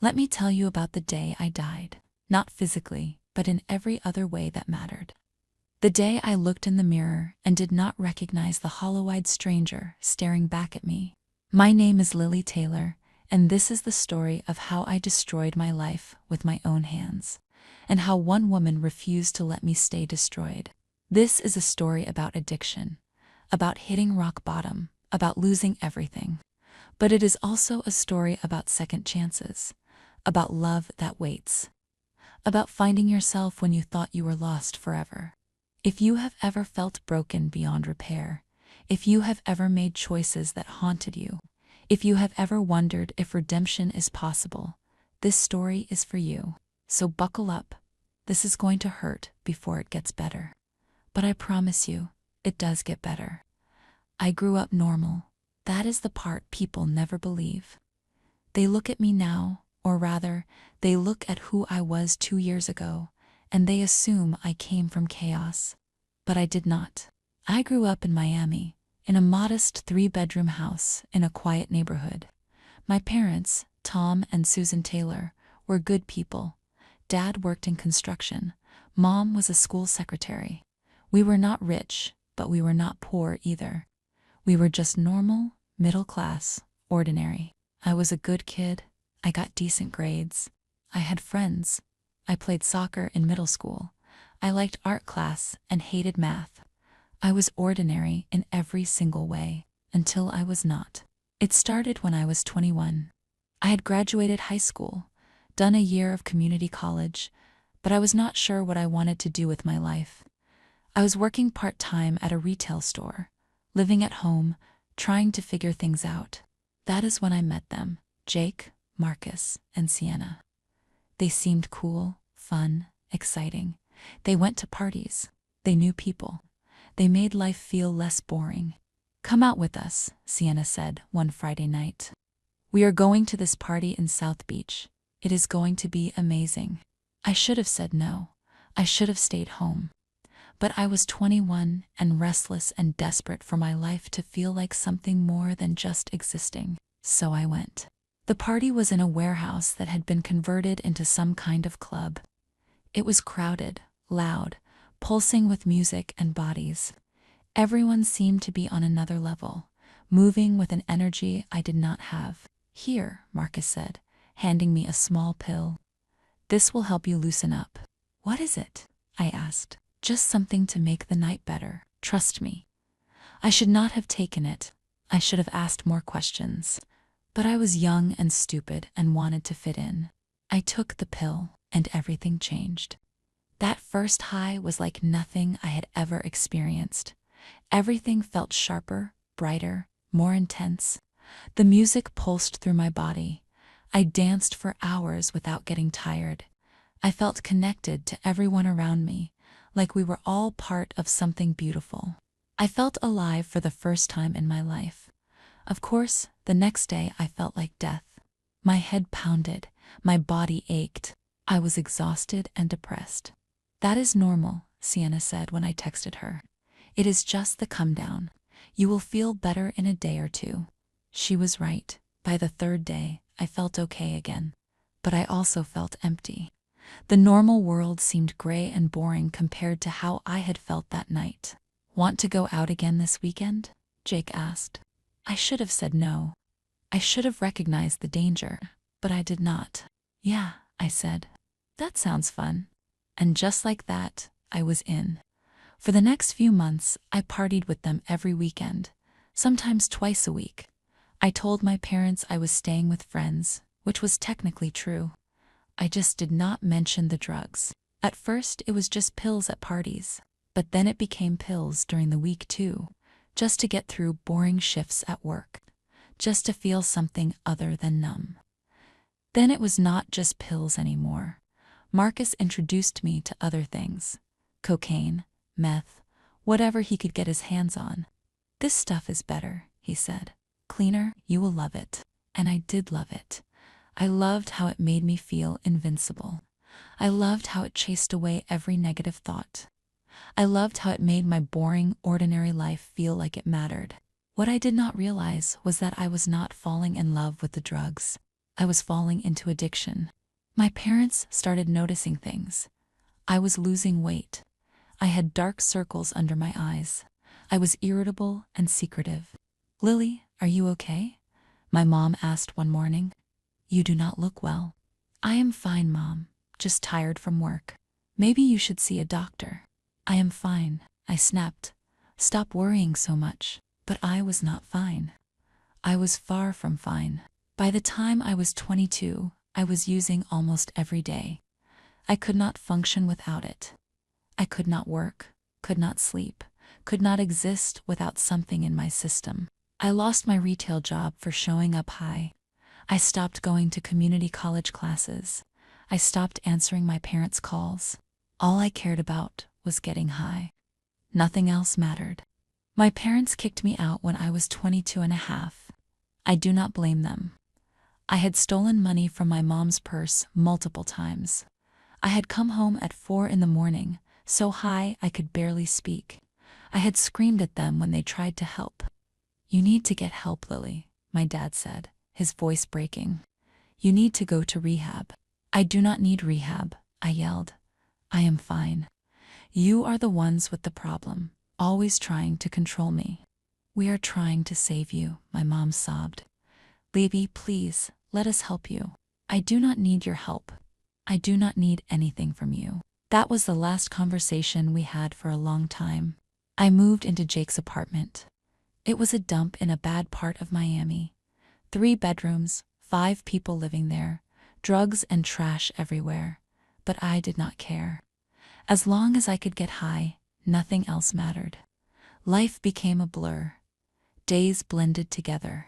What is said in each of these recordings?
Let me tell you about the day I died. Not physically, but in every other way that mattered. The day I looked in the mirror and did not recognize the hollow-eyed stranger staring back at me. My name is Lily Taylor, and this is the story of how I destroyed my life with my own hands, and how one woman refused to let me stay destroyed. This is a story about addiction, about hitting rock bottom, about losing everything. But it is also a story about second chances, about love that waits, about finding yourself when you thought you were lost forever. If you have ever felt broken beyond repair, if you have ever made choices that haunted you, if you have ever wondered if redemption is possible, this story is for you. So buckle up. This is going to hurt before it gets better. But I promise you, it does get better. I grew up normal. That is the part people never believe. They look at me now, or rather, they look at who I was 2 years ago, and they assume I came from chaos. But I did not. I grew up in Miami, in a modest 3-bedroom house in a quiet neighborhood. My parents, Tom and Susan Taylor, were good people. Dad worked in construction. Mom was a school secretary. We were not rich, but we were not poor either. We were just normal, middle class, ordinary. I was a good kid. I got decent grades. I had friends. I played soccer in middle school. I liked art class and hated math. I was ordinary in every single way, until I was not. It started when I was 21. I had graduated high school, done a year of community college, but I was not sure what I wanted to do with my life. I was working part-time at a retail store, living at home, trying to figure things out. That is when I met them, Jake, Marcus, and Sienna. They seemed cool, fun, exciting. They went to parties. They knew people. They made life feel less boring. "Come out with us," Sienna said one Friday night. "We are going to this party in South Beach. It is going to be amazing." I should have said no. I should have stayed home. But I was 21 and restless and desperate for my life to feel like something more than just existing. So I went. The party was in a warehouse that had been converted into some kind of club. It was crowded, loud, pulsing with music and bodies. Everyone seemed to be on another level, moving with an energy I did not have. "Here," Marcus said, handing me a small pill. "This will help you loosen up." "What is it?" I asked. "Just something to make the night better. Trust me." I should not have taken it. I should have asked more questions. But I was young and stupid and wanted to fit in. I took the pill, and everything changed. That first high was like nothing I had ever experienced. Everything felt sharper, brighter, more intense. The music pulsed through my body. I danced for hours without getting tired. I felt connected to everyone around me, like we were all part of something beautiful. I felt alive for the first time in my life. Of course, the next day I felt like death. My head pounded, my body ached. I was exhausted and depressed. "That is normal," Sienna said when I texted her. "It is just the come down. You will feel better in a day or two." She was right. By the 3rd day, I felt okay again. But I also felt empty. The normal world seemed gray and boring compared to how I had felt that night. "Want to go out again this weekend?" Jake asked. I should have said no. I should have recognized the danger, but I did not. "Yeah," I said. "That sounds fun." And just like that, I was in. For the next few months, I partied with them every weekend, sometimes twice a week. I told my parents I was staying with friends, which was technically true. I just did not mention the drugs. At first, it was just pills at parties, but then it became pills during the week too, just to get through boring shifts at work, just to feel something other than numb. Then it was not just pills anymore. Marcus introduced me to other things: cocaine, meth, whatever he could get his hands on. "This stuff is better," he said. "Cleaner, you will love it." And I did love it. I loved how it made me feel invincible. I loved how it chased away every negative thought. I loved how it made my boring, ordinary life feel like it mattered. What I did not realize was that I was not falling in love with the drugs. I was falling into addiction. My parents started noticing things. I was losing weight. I had dark circles under my eyes. I was irritable and secretive. "Lily, are you okay?" my mom asked one morning. "You do not look well." "I am fine, Mom, just tired from work." "Maybe you should see a doctor." "I am fine," I snapped. "Stop worrying so much." But I was not fine. I was far from fine. By the time I was 22, I was using almost every day. I could not function without it. I could not work, could not sleep, could not exist without something in my system. I lost my retail job for showing up high. I stopped going to community college classes. I stopped answering my parents' calls. All I cared about was getting high. Nothing else mattered. My parents kicked me out when I was 22 and a half. I do not blame them. I had stolen money from my mom's purse multiple times. I had come home at 4 in the morning, so high I could barely speak. I had screamed at them when they tried to help. "You need to get help, Lily," my dad said, his voice breaking. "You need to go to rehab." "I do not need rehab," I yelled. "I am fine. You are the ones with the problem, always trying to control me." "We are trying to save you," my mom sobbed. "Baby, please, let us help you." "I do not need your help. I do not need anything from you." That was the last conversation we had for a long time. I moved into Jake's apartment. It was a dump in a bad part of Miami. 3 bedrooms, 5 people living there, drugs and trash everywhere. But I did not care. As long as I could get high, nothing else mattered. Life became a blur. Days blended together.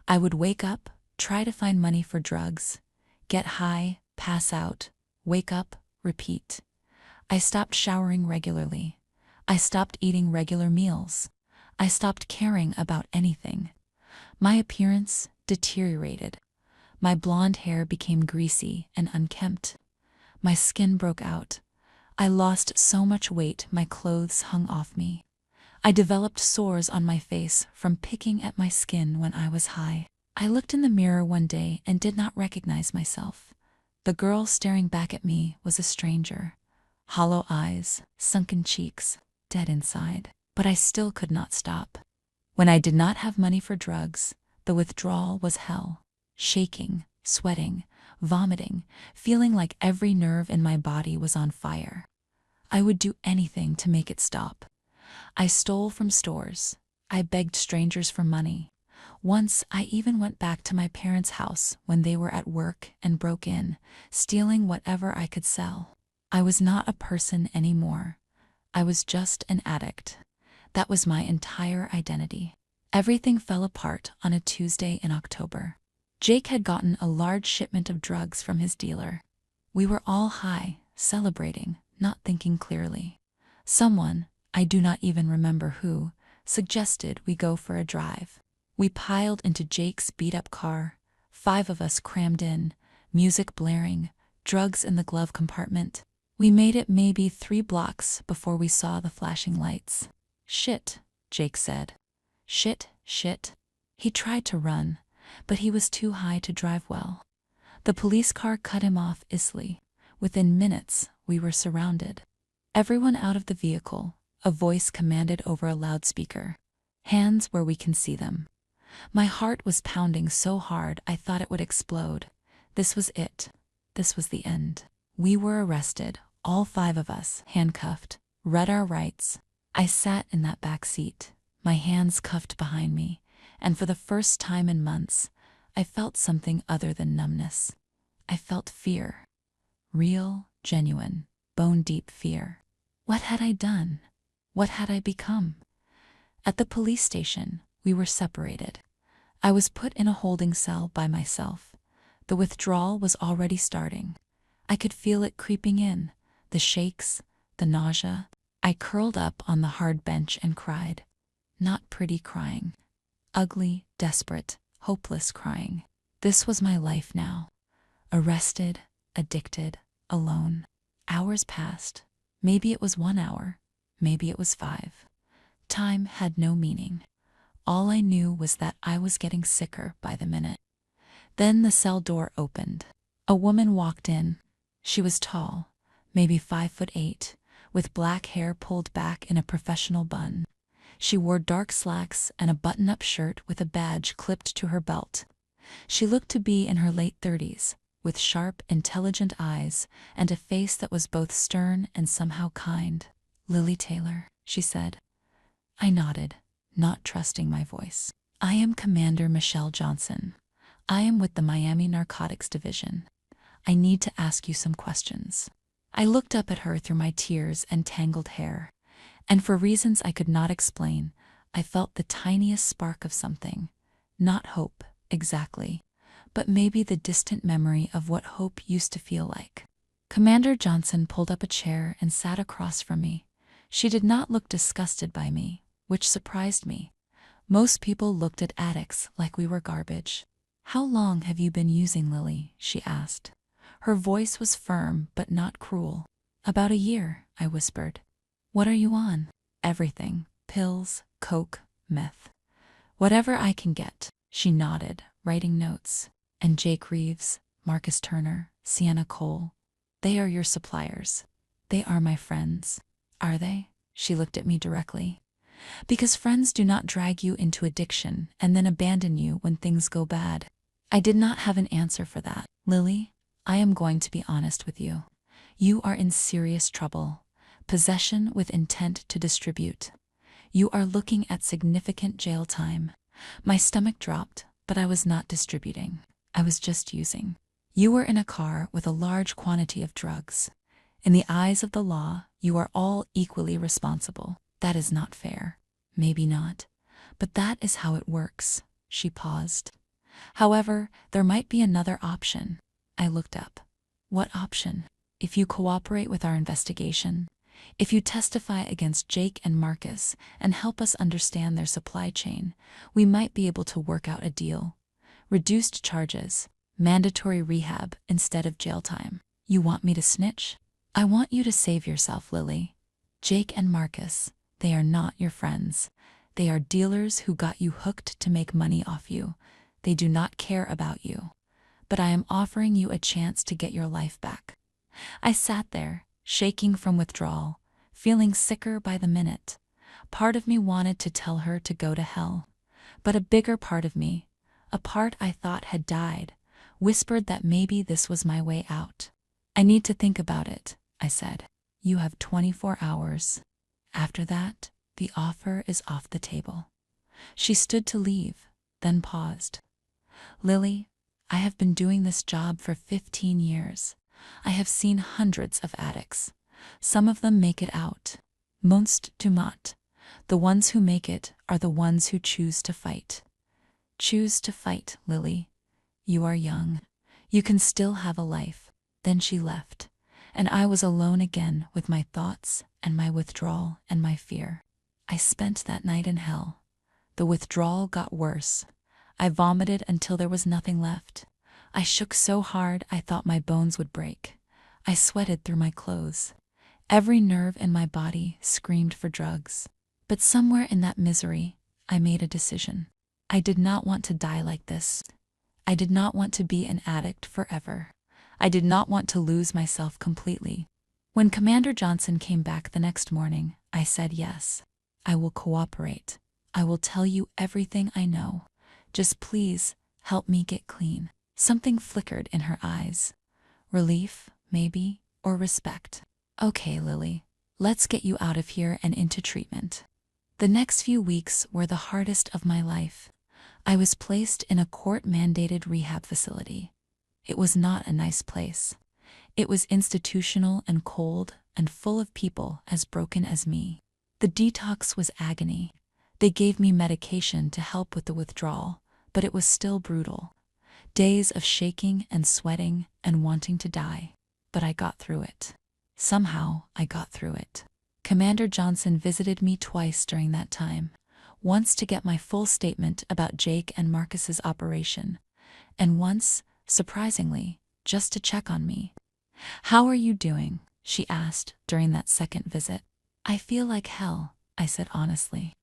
I would wake up, try to find money for drugs, get high, pass out, wake up, repeat. I stopped showering regularly. I stopped eating regular meals. I stopped caring about anything. My appearance deteriorated. My blonde hair became greasy and unkempt. My skin broke out. I lost so much weight my clothes hung off me. I developed sores on my face from picking at my skin when I was high. I looked in the mirror one day and did not recognize myself. The girl staring back at me was a stranger. Hollow eyes, sunken cheeks, dead inside. But I still could not stop. When I did not have money for drugs, the withdrawal was hell. Shaking, sweating, vomiting, feeling like every nerve in my body was on fire. I would do anything to make it stop. I stole from stores. I begged strangers for money. Once I even went back to my parents' house when they were at work and broke in, stealing whatever I could sell. I was not a person anymore. I was just an addict. That was my entire identity. Everything fell apart on a Tuesday in October. Jake had gotten a large shipment of drugs from his dealer. We were all high, celebrating, not thinking clearly. Someone, I do not even remember who, suggested we go for a drive. We piled into Jake's beat-up car, 5 of us crammed in, music blaring, drugs in the glove compartment. We made it maybe 3 blocks before we saw the flashing lights. "Shit," Jake said. "Shit, shit." He tried to run, but he was too high to drive well. The police car cut him off easily. Within minutes, we were surrounded. "Everyone out of the vehicle," a voice commanded over a loudspeaker. "Hands where we can see them." My heart was pounding so hard I thought it would explode. This was it. This was the end. We were arrested, all 5 of us, handcuffed, read our rights. I sat in that back seat, my hands cuffed behind me, and for the first time in months, I felt something other than numbness. I felt fear. Real, genuine, bone-deep fear. What had I done? What had I become? At the police station, we were separated. I was put in a holding cell by myself. The withdrawal was already starting. I could feel it creeping in, the shakes, the nausea. I curled up on the hard bench and cried. Not pretty crying. Ugly, desperate, hopeless crying. This was my life now. Arrested, addicted, alone. Hours passed. Maybe it was 1 hour. Maybe it was 5. Time had no meaning. All I knew was that I was getting sicker by the minute. Then the cell door opened. A woman walked in. She was tall, maybe 5'8", with black hair pulled back in a professional bun. She wore dark slacks and a button-up shirt with a badge clipped to her belt. She looked to be in her late 30s, with sharp, intelligent eyes and a face that was both stern and somehow kind. "Lily Taylor," she said. I nodded, not trusting my voice. "I am Commander Michelle Johnson. I am with the Miami Narcotics Division. I need to ask you some questions." I looked up at her through my tears and tangled hair, and for reasons I could not explain, I felt the tiniest spark of something. Not hope, exactly, but maybe the distant memory of what hope used to feel like. Commander Johnson pulled up a chair and sat across from me. She did not look disgusted by me, which surprised me. Most people looked at addicts like we were garbage. "How long have you been using, Lily?" she asked. Her voice was firm but not cruel. "About a year," I whispered. "What are you on?" "Everything. Pills, coke, meth. Whatever I can get." She nodded, writing notes. "And Jake Reeves, Marcus Turner, Sienna Cole, they are your suppliers." "They are my friends." "Are they?" She looked at me directly. "Because friends do not drag you into addiction and then abandon you when things go bad." I did not have an answer for that. "Lily, I am going to be honest with you. You are in serious trouble. Possession with intent to distribute. You are looking at significant jail time." My stomach dropped, but I was not distributing. I was just using. "You were in a car with a large quantity of drugs. In the eyes of the law, you are all equally responsible. That is not fair." "Maybe not, but that is how it works." She paused. "However, there might be another option." I looked up. "What option?" "If you cooperate with our investigation, if you testify against Jake and Marcus and help us understand their supply chain, we might be able to work out a deal. Reduced charges, mandatory rehab instead of jail time." "You want me to snitch?" "I want you to save yourself, Lily. Jake and Marcus, they are not your friends. They are dealers who got you hooked to make money off you. They do not care about you. But I am offering you a chance to get your life back." I sat there, shaking from withdrawal, feeling sicker by the minute. Part of me wanted to tell her to go to hell. But a bigger part of me, a part I thought had died, whispered that maybe this was my way out. "I need to think about it," I said. "You have 24 hours. After that, the offer is off the table." She stood to leave, then paused. "Lily, I have been doing this job for 15 years. I have seen hundreds of addicts. Some of them make it out. Most do not. The ones who make it are the ones who choose to fight. Choose to fight, Lily. You are young. You can still have a life." Then she left, and I was alone again with my thoughts and my withdrawal and my fear. I spent that night in hell. The withdrawal got worse. I vomited until there was nothing left. I shook so hard I thought my bones would break. I sweated through my clothes. Every nerve in my body screamed for drugs. But somewhere in that misery, I made a decision. I did not want to die like this. I did not want to be an addict forever. I did not want to lose myself completely. When Commander Johnson came back the next morning, I said yes. "I will cooperate. I will tell you everything I know. Just please help me get clean." Something flickered in her eyes. Relief, maybe, or respect. "Okay, Lily, let's get you out of here and into treatment." The next few weeks were the hardest of my life. I was placed in a court-mandated rehab facility. It was not a nice place. It was institutional and cold and full of people as broken as me. The detox was agony. They gave me medication to help with the withdrawal, but it was still brutal. Days of shaking and sweating and wanting to die. But I got through it. Somehow, I got through it. Commander Johnson visited me twice during that time. Once to get my full statement about Jake and Marcus's operation, and once, surprisingly, just to check on me. "How are you doing?" she asked during that second visit. "I feel like hell," I said honestly.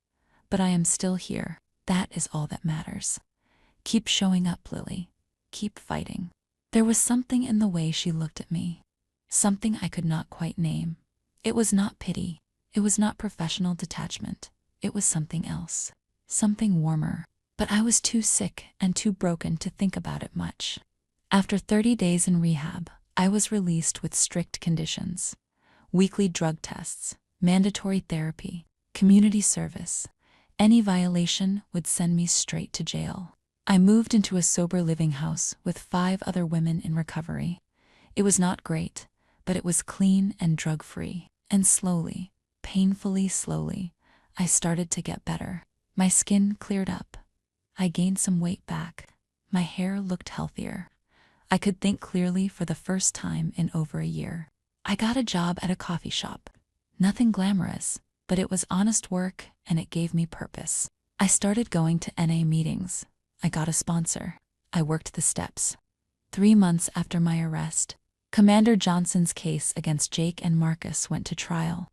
"But I am still here. That is all that matters. Keep showing up, Lily. keep fighting. There was something in the way she looked at me. Something I could not quite name. It was not pity. It was not professional detachment. It was something else. Something warmer. But I was too sick and too broken to think about it much. After 30 days in rehab, I was released with strict conditions. Weekly drug tests, mandatory therapy, community service. Any violation would send me straight to jail. I moved into a sober living house with 5 other women in recovery. It was not great, but it was clean and drug-free. And slowly, painfully slowly, I started to get better. My skin cleared up. I gained some weight back. My hair looked healthier. I could think clearly for the first time in over a year. I got a job at a coffee shop. Nothing glamorous, but it was honest work and it gave me purpose. I started going to NA meetings. I got a sponsor. I worked the steps. 3 months after my arrest, Commander Johnson's case against Jake and Marcus went to trial.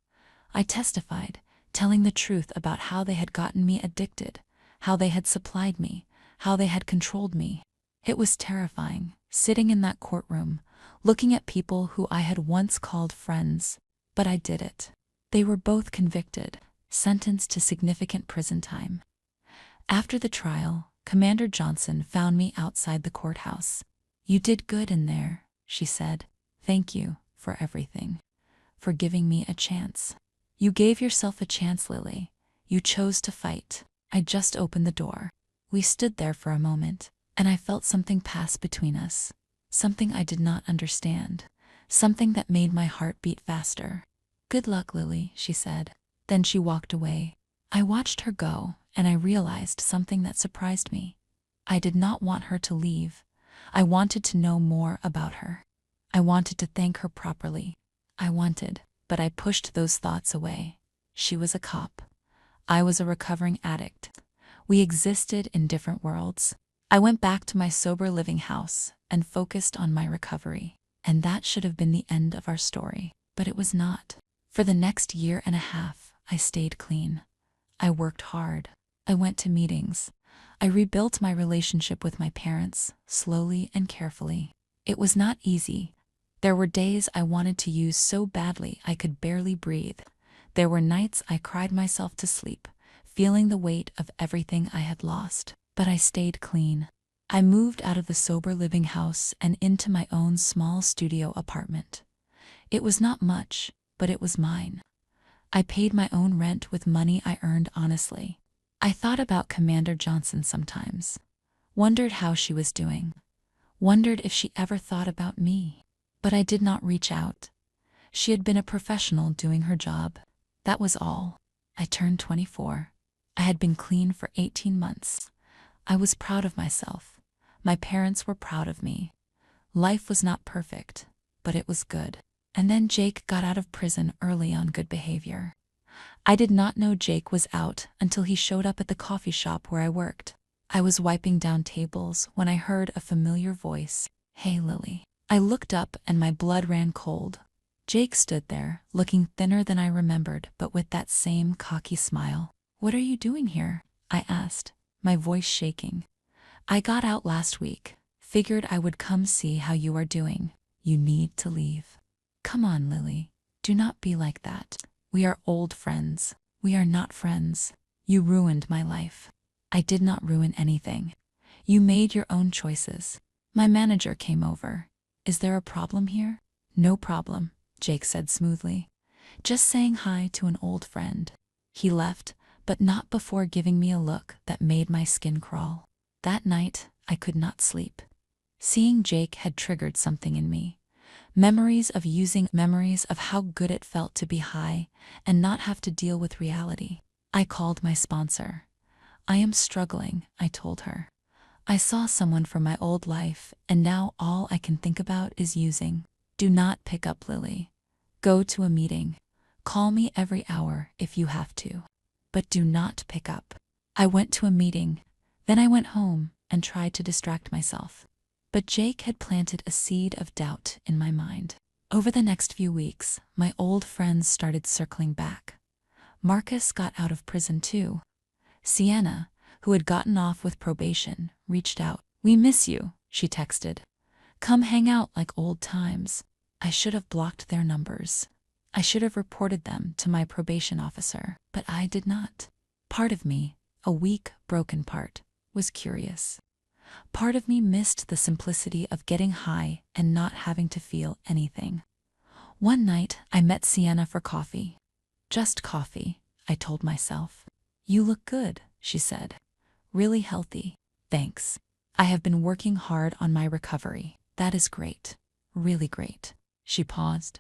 I testified, telling the truth about how they had gotten me addicted, how they had supplied me, how they had controlled me. It was terrifying, sitting in that courtroom, looking at people who I had once called friends. But I did it. They were both convicted, sentenced to significant prison time. After the trial, Commander Johnson found me outside the courthouse. "You did good in there," she said. "Thank you for everything. For giving me a chance. You gave yourself a chance, Lily. You chose to fight." I just opened the door. We stood there for a moment, and I felt something pass between us. Something I did not understand. Something that made my heart beat faster. "Good luck, Lily," she said. Then she walked away. I watched her go, and I realized something that surprised me. I did not want her to leave. I wanted to know more about her. I wanted to thank her properly. But I pushed those thoughts away. She was a cop. I was a recovering addict. We existed in different worlds. I went back to my sober living house and focused on my recovery. And that should have been the end of our story. But it was not. For the next 1.5 years, I stayed clean. I worked hard. I went to meetings. I rebuilt my relationship with my parents, slowly and carefully. It was not easy. There were days I wanted to use so badly I could barely breathe. There were nights I cried myself to sleep, feeling the weight of everything I had lost. But I stayed clean. I moved out of the sober living house and into my own small studio apartment. It was not much, but it was mine. I paid my own rent with money I earned honestly. I thought about Commander Johnson sometimes. Wondered how she was doing. Wondered if she ever thought about me. But I did not reach out. She had been a professional doing her job. That was all. I turned 24. I had been clean for 18 months. I was proud of myself. My parents were proud of me. Life was not perfect, but it was good. And then Jake got out of prison early on good behavior. I did not know Jake was out until he showed up at the coffee shop where I worked. I was wiping down tables when I heard a familiar voice. "Hey, Lily." I looked up and my blood ran cold. Jake stood there, looking thinner than I remembered, but with that same cocky smile. "What are you doing here?" I asked, my voice shaking. "I got out last week. Figured I would come see how you are doing. You need to leave." "Come on, Lily. Do not be like that. We are old friends. We are not friends. You ruined my life." "I did not ruin anything. You made your own choices." My manager came over. "Is there a problem here?" "No problem," Jake said smoothly. "Just saying hi to an old friend." He left, but not before giving me a look that made my skin crawl. That night, I could not sleep. Seeing Jake had triggered something in me. Memories of how good it felt to be high and not have to deal with reality. I called my sponsor. "I am struggling," I told her. "I saw someone from my old life, and now all I can think about is using." "Do not pick up, Lily. Go to a meeting. Call me every hour if you have to. But do not pick up." I went to a meeting. Then I went home and tried to distract myself. But Jake had planted a seed of doubt in my mind. Over the next few weeks, my old friends started circling back. Marcus got out of prison too. Sienna, who had gotten off with probation, reached out. "We miss you. she texted. Come hang out like old times. I should have blocked their numbers. I should have reported them to my probation officer, but I did not. Part of me, a weak, broken part, was curious. Part of me missed the simplicity of getting high and not having to feel anything. One night, I met Sienna for coffee. Just coffee, I told myself. You look good, she said. Really healthy. Thanks. I have been working hard on my recovery. That is great. Really great. She paused.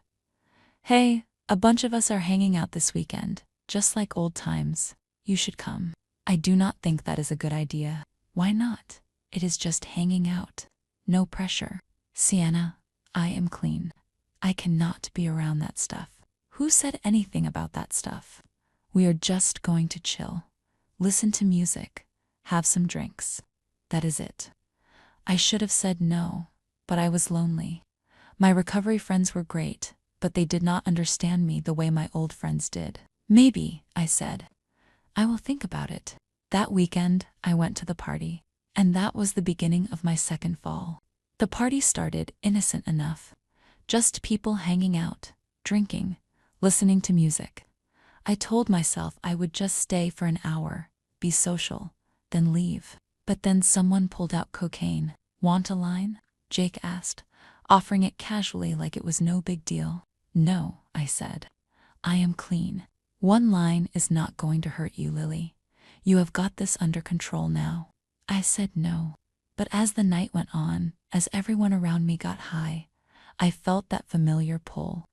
Hey, a bunch of us are hanging out this weekend, just like old times. You should come. I do not think that is a good idea. Why not? It is just hanging out. No pressure. Sienna, I am clean. I cannot be around that stuff. Who said anything about that stuff? We are just going to chill. Listen to music. Have some drinks. That is it. I should have said no, but I was lonely. My recovery friends were great, but they did not understand me the way my old friends did. Maybe, I said. I will think about it. That weekend, I went to the party, and that was the beginning of my second fall. The party started innocent enough. Just people hanging out, drinking, listening to music. I told myself I would just stay for an hour, be social, then leave. But then someone pulled out cocaine. Want a line? Jake asked, offering it casually like it was no big deal. No, I said. I am clean. One line is not going to hurt you, Lily. You have got this under control now. I said no. But as the night went on, as everyone around me got high, I felt that familiar pull,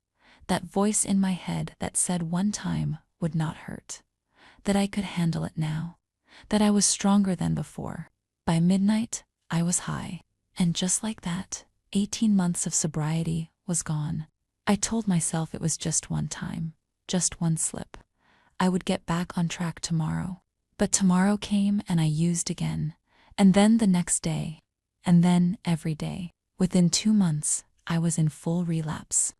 that voice in my head that said one time would not hurt, that I could handle it now, that I was stronger than before. By midnight, I was high. And just like that, 18 months of sobriety was gone. I told myself it was just one time, just one slip. I would get back on track tomorrow. But tomorrow came and I used again. And then the next day. And then every day. Within 2 months, I was in full relapse.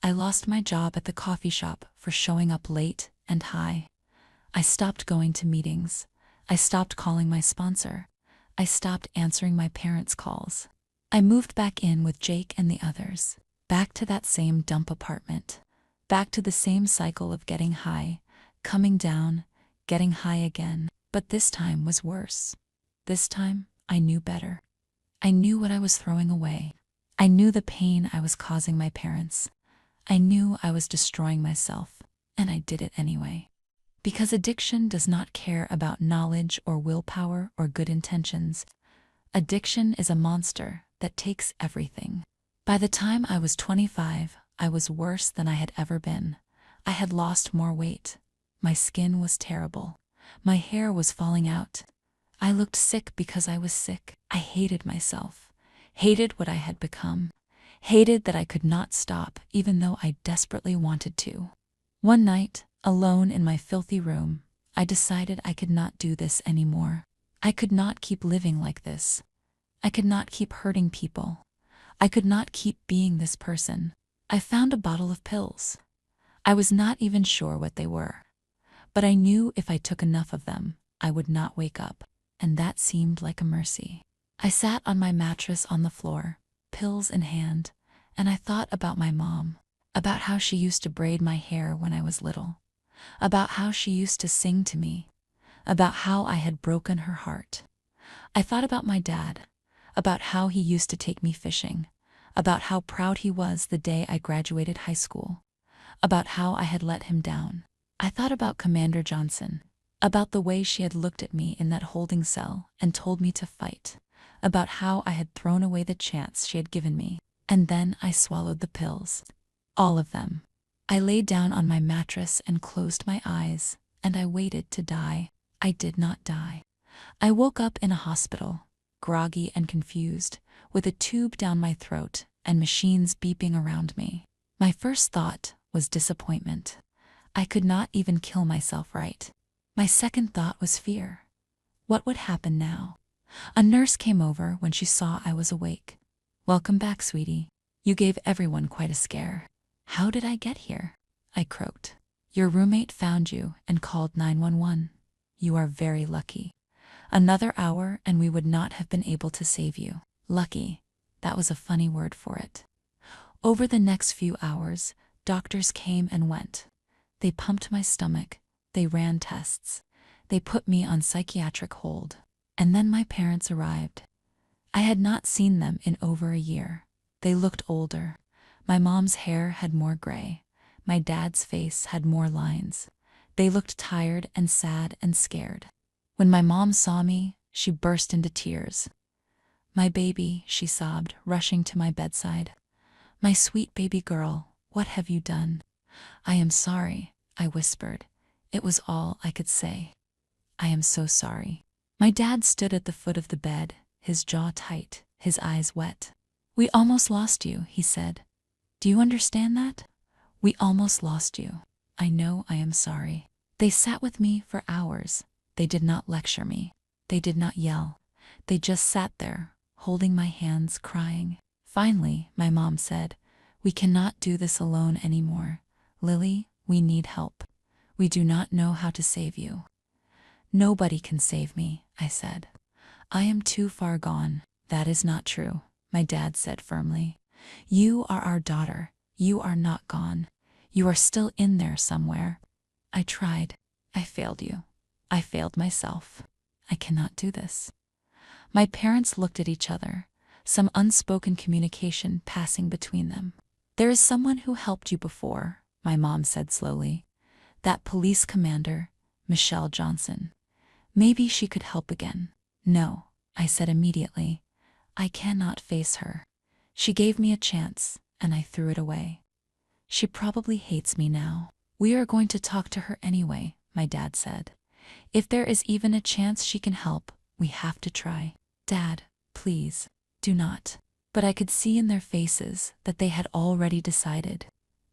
I lost my job at the coffee shop for showing up late and high. I stopped going to meetings. I stopped calling my sponsor. I stopped answering my parents' calls. I moved back in with Jake and the others. Back to that same dump apartment. Back to the same cycle of getting high, coming down, getting high again. But this time was worse. This time, I knew better. I knew what I was throwing away. I knew the pain I was causing my parents. I knew I was destroying myself, and I did it anyway. Because addiction does not care about knowledge or willpower or good intentions. Addiction is a monster that takes everything. By the time I was 25, I was worse than I had ever been. I had lost more weight. My skin was terrible. My hair was falling out. I looked sick because I was sick. I hated myself. Hated what I had become. Hated that I could not stop even though I desperately wanted to. One night, alone in my filthy room, I decided I could not do this anymore. I could not keep living like this. I could not keep hurting people. I could not keep being this person. I found a bottle of pills. I was not even sure what they were. But I knew if I took enough of them, I would not wake up, and that seemed like a mercy. I sat on my mattress on the floor, pills in hand, and I thought about my mom, about how she used to braid my hair when I was little, about how she used to sing to me, about how I had broken her heart. I thought about my dad, about how he used to take me fishing, about how proud he was the day I graduated high school, about how I had let him down. I thought about Commander Johnson, about the way she had looked at me in that holding cell and told me to fight, about how I had thrown away the chance she had given me, and then I swallowed the pills. All of them. I lay down on my mattress and closed my eyes, and I waited to die. I did not die. I woke up in a hospital, groggy and confused, with a tube down my throat and machines beeping around me. My first thought was disappointment. I could not even kill myself right. My second thought was fear. What would happen now? A nurse came over when she saw I was awake. "Welcome back, sweetie. You gave everyone quite a scare." "How did I get here?" I croaked. "Your roommate found you and called 911. You are very lucky. Another hour and we would not have been able to save you." Lucky. That was a funny word for it. Over the next few hours, doctors came and went. They pumped my stomach. They ran tests. They put me on psychiatric hold. And then my parents arrived. I had not seen them in over a year. They looked older. My mom's hair had more gray. My dad's face had more lines. They looked tired and sad and scared. When my mom saw me, she burst into tears. "My baby," she sobbed, rushing to my bedside. "My sweet baby girl, what have you done?" "I am sorry," I whispered. It was all I could say. "I am so sorry." My dad stood at the foot of the bed, his jaw tight, his eyes wet. "We almost lost you," he said. "Do you understand that? We almost lost you. I know I am sorry." They sat with me for hours. They did not lecture me. They did not yell. They just sat there, holding my hands, crying. Finally, my mom said, "We cannot do this alone anymore. Lily, we need help. We do not know how to save you." "Nobody can save me," I said. "I am too far gone." "That is not true," my dad said firmly. "You are our daughter. You are not gone. You are still in there somewhere." I tried. I failed you. I failed myself. I cannot do this. My parents looked at each other, some unspoken communication passing between them. "There is someone who helped you before," my mom said slowly. "That police commander, Michelle Johnson. Maybe she could help again." "No," I said immediately. "I cannot face her. She gave me a chance, and I threw it away. She probably hates me now." "We are going to talk to her anyway," my dad said. "If there is even a chance she can help, we have to try." "Dad, please, do not." But I could see in their faces that they had already decided.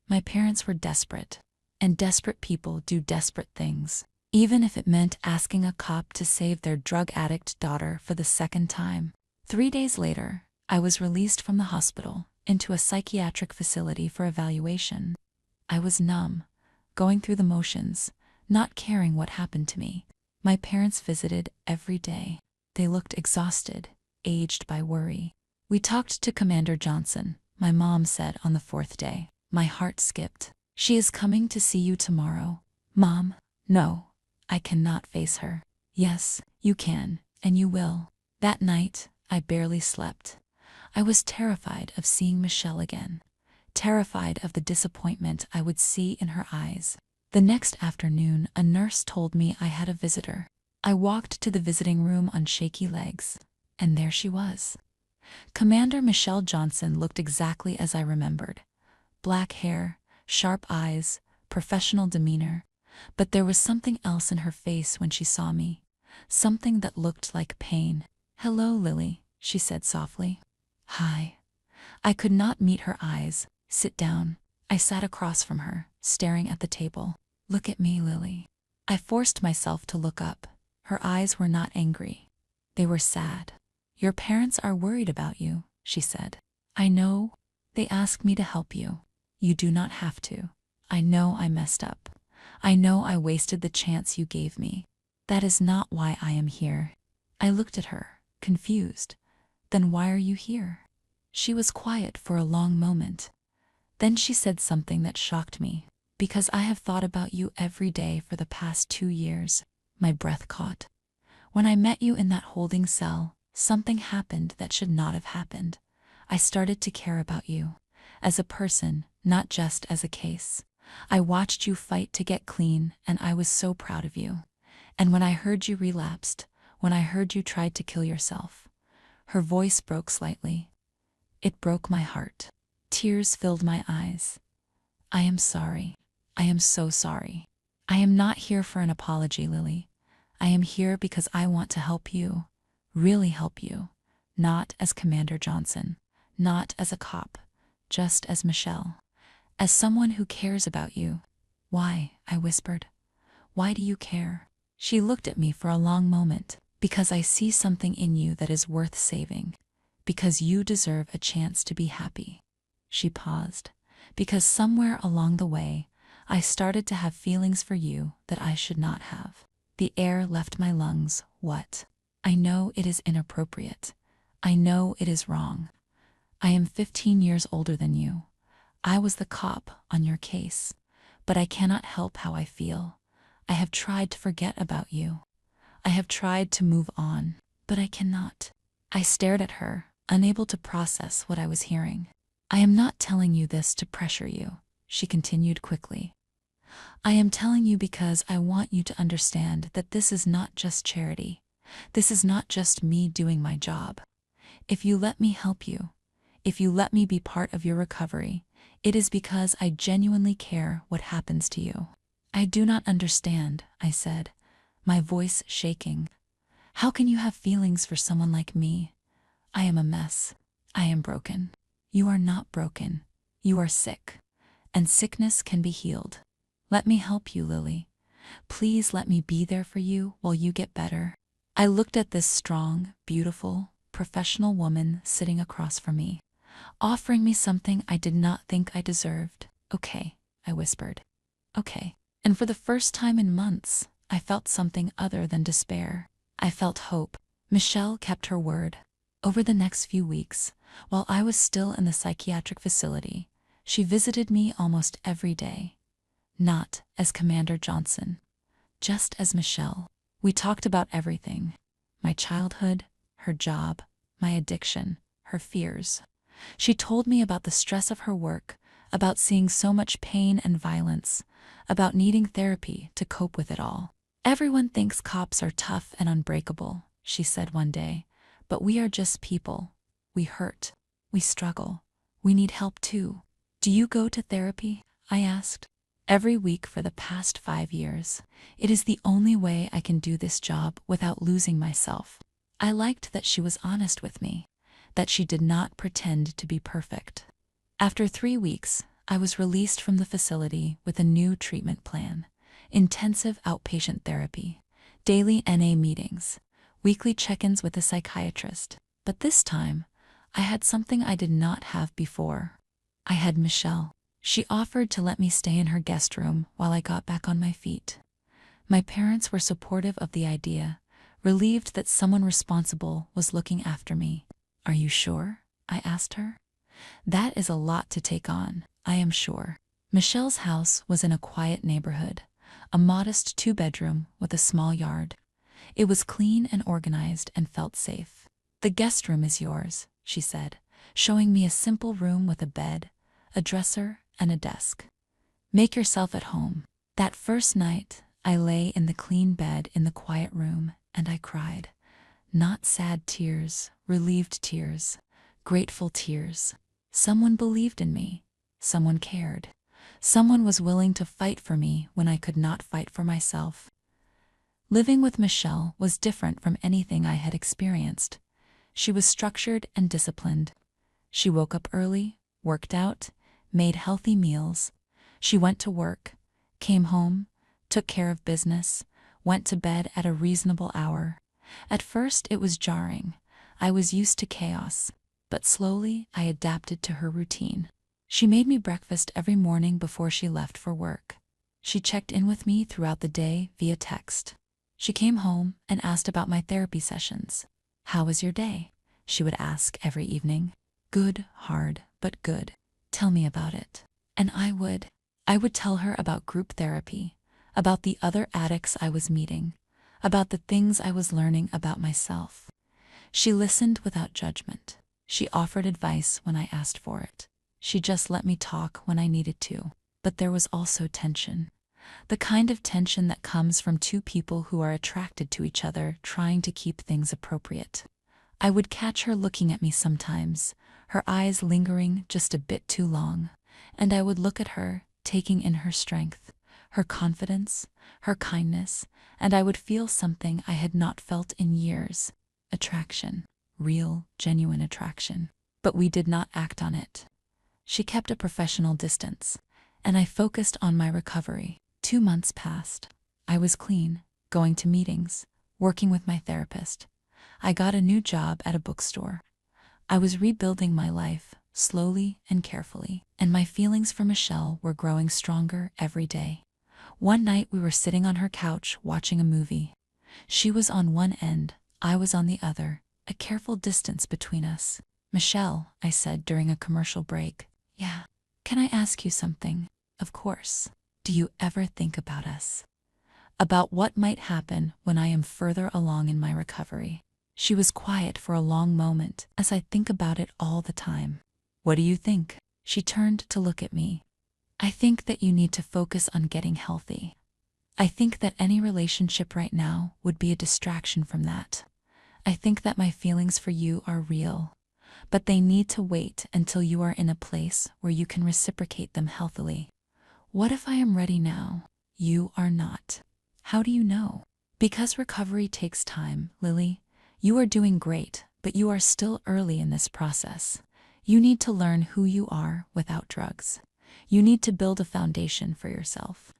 My parents were desperate, and desperate people do desperate things, even if it meant asking a cop to save their drug addict daughter for the second time. 3 days later, I was released from the hospital into a psychiatric facility for evaluation. I was numb, going through the motions, not caring what happened to me. My parents visited every day. They looked exhausted, aged by worry. "We talked to Commander Johnson," my mom said on the 4th day. My heart skipped. "She is coming to see you tomorrow." "Mom, no, I cannot face her." "Yes, you can, and you will." That night, I barely slept. I was terrified of seeing Michelle again, terrified of the disappointment I would see in her eyes. The next afternoon, a nurse told me I had a visitor. I walked to the visiting room on shaky legs, and there she was. Commander Michelle Johnson looked exactly as I remembered. Black hair, sharp eyes, professional demeanor. But there was something else in her face when she saw me, something that looked like pain. "Hello, Lily," she said softly. "Hi." I could not meet her eyes. "Sit down." I sat across from her, staring at the table. "Look at me, Lily." I forced myself to look up. Her eyes were not angry. They were sad. "Your parents are worried about you," she said. "I know. They asked me to help you. You do not have to. I know I messed up. I know I wasted the chance you gave me. That is not why I am here." I looked at her, confused. "Then why are you here?" She was quiet for a long moment. Then she said something that shocked me. "Because I have thought about you every day for the past 2 years." My breath caught. "When I met you in that holding cell, something happened that should not have happened. I started to care about you, as a person, not just as a case. I watched you fight to get clean, and I was so proud of you. And when I heard you relapsed, when I heard you tried to kill yourself." Her voice broke slightly. "It broke my heart. Tears filled my eyes. I am sorry. I am so sorry. I am not here for an apology, Lily. I am here because I want to help you, really help you, not as Commander Johnson, not as a cop, just as Michelle, as someone who cares about you." "Why?" I whispered. "Why do you care?" She looked at me for a long moment. "Because I see something in you that is worth saving. Because you deserve a chance to be happy." She paused. "Because somewhere along the way, I started to have feelings for you that I should not have." The air left my lungs. "What?" "I know it is inappropriate. I know it is wrong. I am 15 years older than you. I was the cop on your case. But I cannot help how I feel. I have tried to forget about you. I have tried to move on, but I cannot. I stared at her, unable to process what I was hearing. I am not telling you this to pressure you, she continued quickly. I am telling you because I want you to understand that this is not just charity. This is not just me doing my job. If you let me help you, if you let me be part of your recovery, it is because I genuinely care what happens to you. I do not understand, I said, my voice shaking. How can you have feelings for someone like me? I am a mess. I am broken. You are not broken. You are sick. And sickness can be healed. Let me help you, Lily. Please let me be there for you while you get better. I looked at this strong, beautiful, professional woman sitting across from me, offering me something I did not think I deserved. Okay, I whispered. Okay. And for the first time in months, I felt something other than despair. I felt hope. Michelle kept her word. Over the next few weeks, while I was still in the psychiatric facility, she visited me almost every day. Not as Commander Johnson, just as Michelle. We talked about everything. My childhood, her job, my addiction, her fears. She told me about the stress of her work, about seeing so much pain and violence, about needing therapy to cope with it all. Everyone thinks cops are tough and unbreakable, she said one day, but we are just people. We hurt. We struggle. We need help too. Do you go to therapy? I asked. Every week for the past 5 years. It is the only way I can do this job without losing myself. I liked that she was honest with me, that she did not pretend to be perfect. After 3 weeks, I was released from the facility with a new treatment plan: intensive outpatient therapy, daily NA meetings, weekly check-ins with a psychiatrist. But this time, I had something I did not have before. I had Michelle. She offered to let me stay in her guest room while I got back on my feet. My parents were supportive of the idea, relieved that someone responsible was looking after me. Are you sure? I asked her. That is a lot to take on, I am sure. Michelle's house was in a quiet neighborhood, a modest 2-bedroom with a small yard. It was clean and organized and felt safe. The guest room is yours, she said, showing me a simple room with a bed, a dresser, and a desk. Make yourself at home. That first night, I lay in the clean bed in the quiet room and I cried. Not sad tears, relieved tears, grateful tears. Someone believed in me. Someone cared. Someone was willing to fight for me when I could not fight for myself. Living with Michelle was different from anything I had experienced. She was structured and disciplined. She woke up early, worked out, made healthy meals. She went to work, came home, took care of business, went to bed at a reasonable hour. At first it was jarring. I was used to chaos, but slowly I adapted to her routine. She made me breakfast every morning before she left for work. She checked in with me throughout the day via text. She came home and asked about my therapy sessions. How was your day? She would ask every evening. Good, hard, but good. Tell me about it. And I would tell her about group therapy, about the other addicts I was meeting, about the things I was learning about myself. She listened without judgment. She offered advice when I asked for it. She just let me talk when I needed to. But there was also tension. The kind of tension that comes from two people who are attracted to each other trying to keep things appropriate. I would catch her looking at me sometimes, her eyes lingering just a bit too long, and I would look at her, taking in her strength, her confidence, her kindness, and I would feel something I had not felt in years. Attraction. Real, genuine attraction. But we did not act on it. She kept a professional distance, and I focused on my recovery. 2 months passed. I was clean, going to meetings, working with my therapist. I got a new job at a bookstore. I was rebuilding my life, slowly and carefully, and my feelings for Michelle were growing stronger every day. One night we were sitting on her couch watching a movie. She was on one end, I was on the other, a careful distance between us. "Michelle," I said during a commercial break. "Yeah. Can I ask you something?" "Of course." "Do you ever think about us? About what might happen when I am further along in my recovery?" She was quiet for a long moment. "As I think about it all the time." "What do you think?" She turned to look at me. "I think that you need to focus on getting healthy. I think that any relationship right now would be a distraction from that. I think that my feelings for you are real, but they need to wait until you are in a place where you can reciprocate them healthily." "What if I am ready now?" "You are not." "How do you know?" "Because recovery takes time, Lily. You are doing great, but you are still early in this process. You need to learn who you are without drugs. You need to build a foundation for yourself.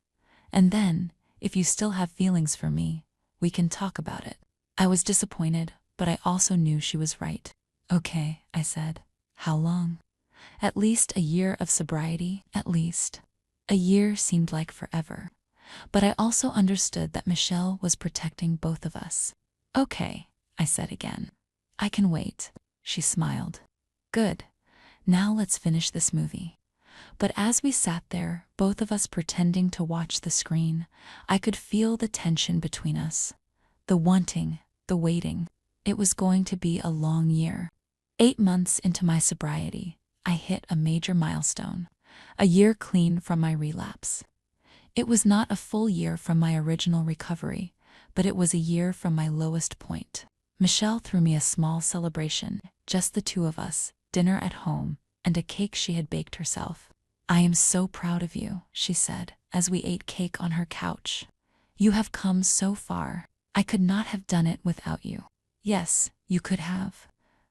And then, if you still have feelings for me, we can talk about it." I was disappointed, but I also knew she was right. "Okay," I said. "How long?" "At least a year of sobriety, at least." A year seemed like forever. But I also understood that Michelle was protecting both of us. "Okay," I said again. "I can wait." She smiled. "Good. Now let's finish this movie." But as we sat there, both of us pretending to watch the screen, I could feel the tension between us. The wanting, the waiting. It was going to be a long year. 8 months into my sobriety, I hit a major milestone. A year clean from my relapse. It was not a full year from my original recovery, but it was a year from my lowest point. Michelle threw me a small celebration, just the two of us, dinner at home, and a cake she had baked herself. "I am so proud of you," she said, as we ate cake on her couch. "You have come so far. I could not have done it without you." "Yes, you could have.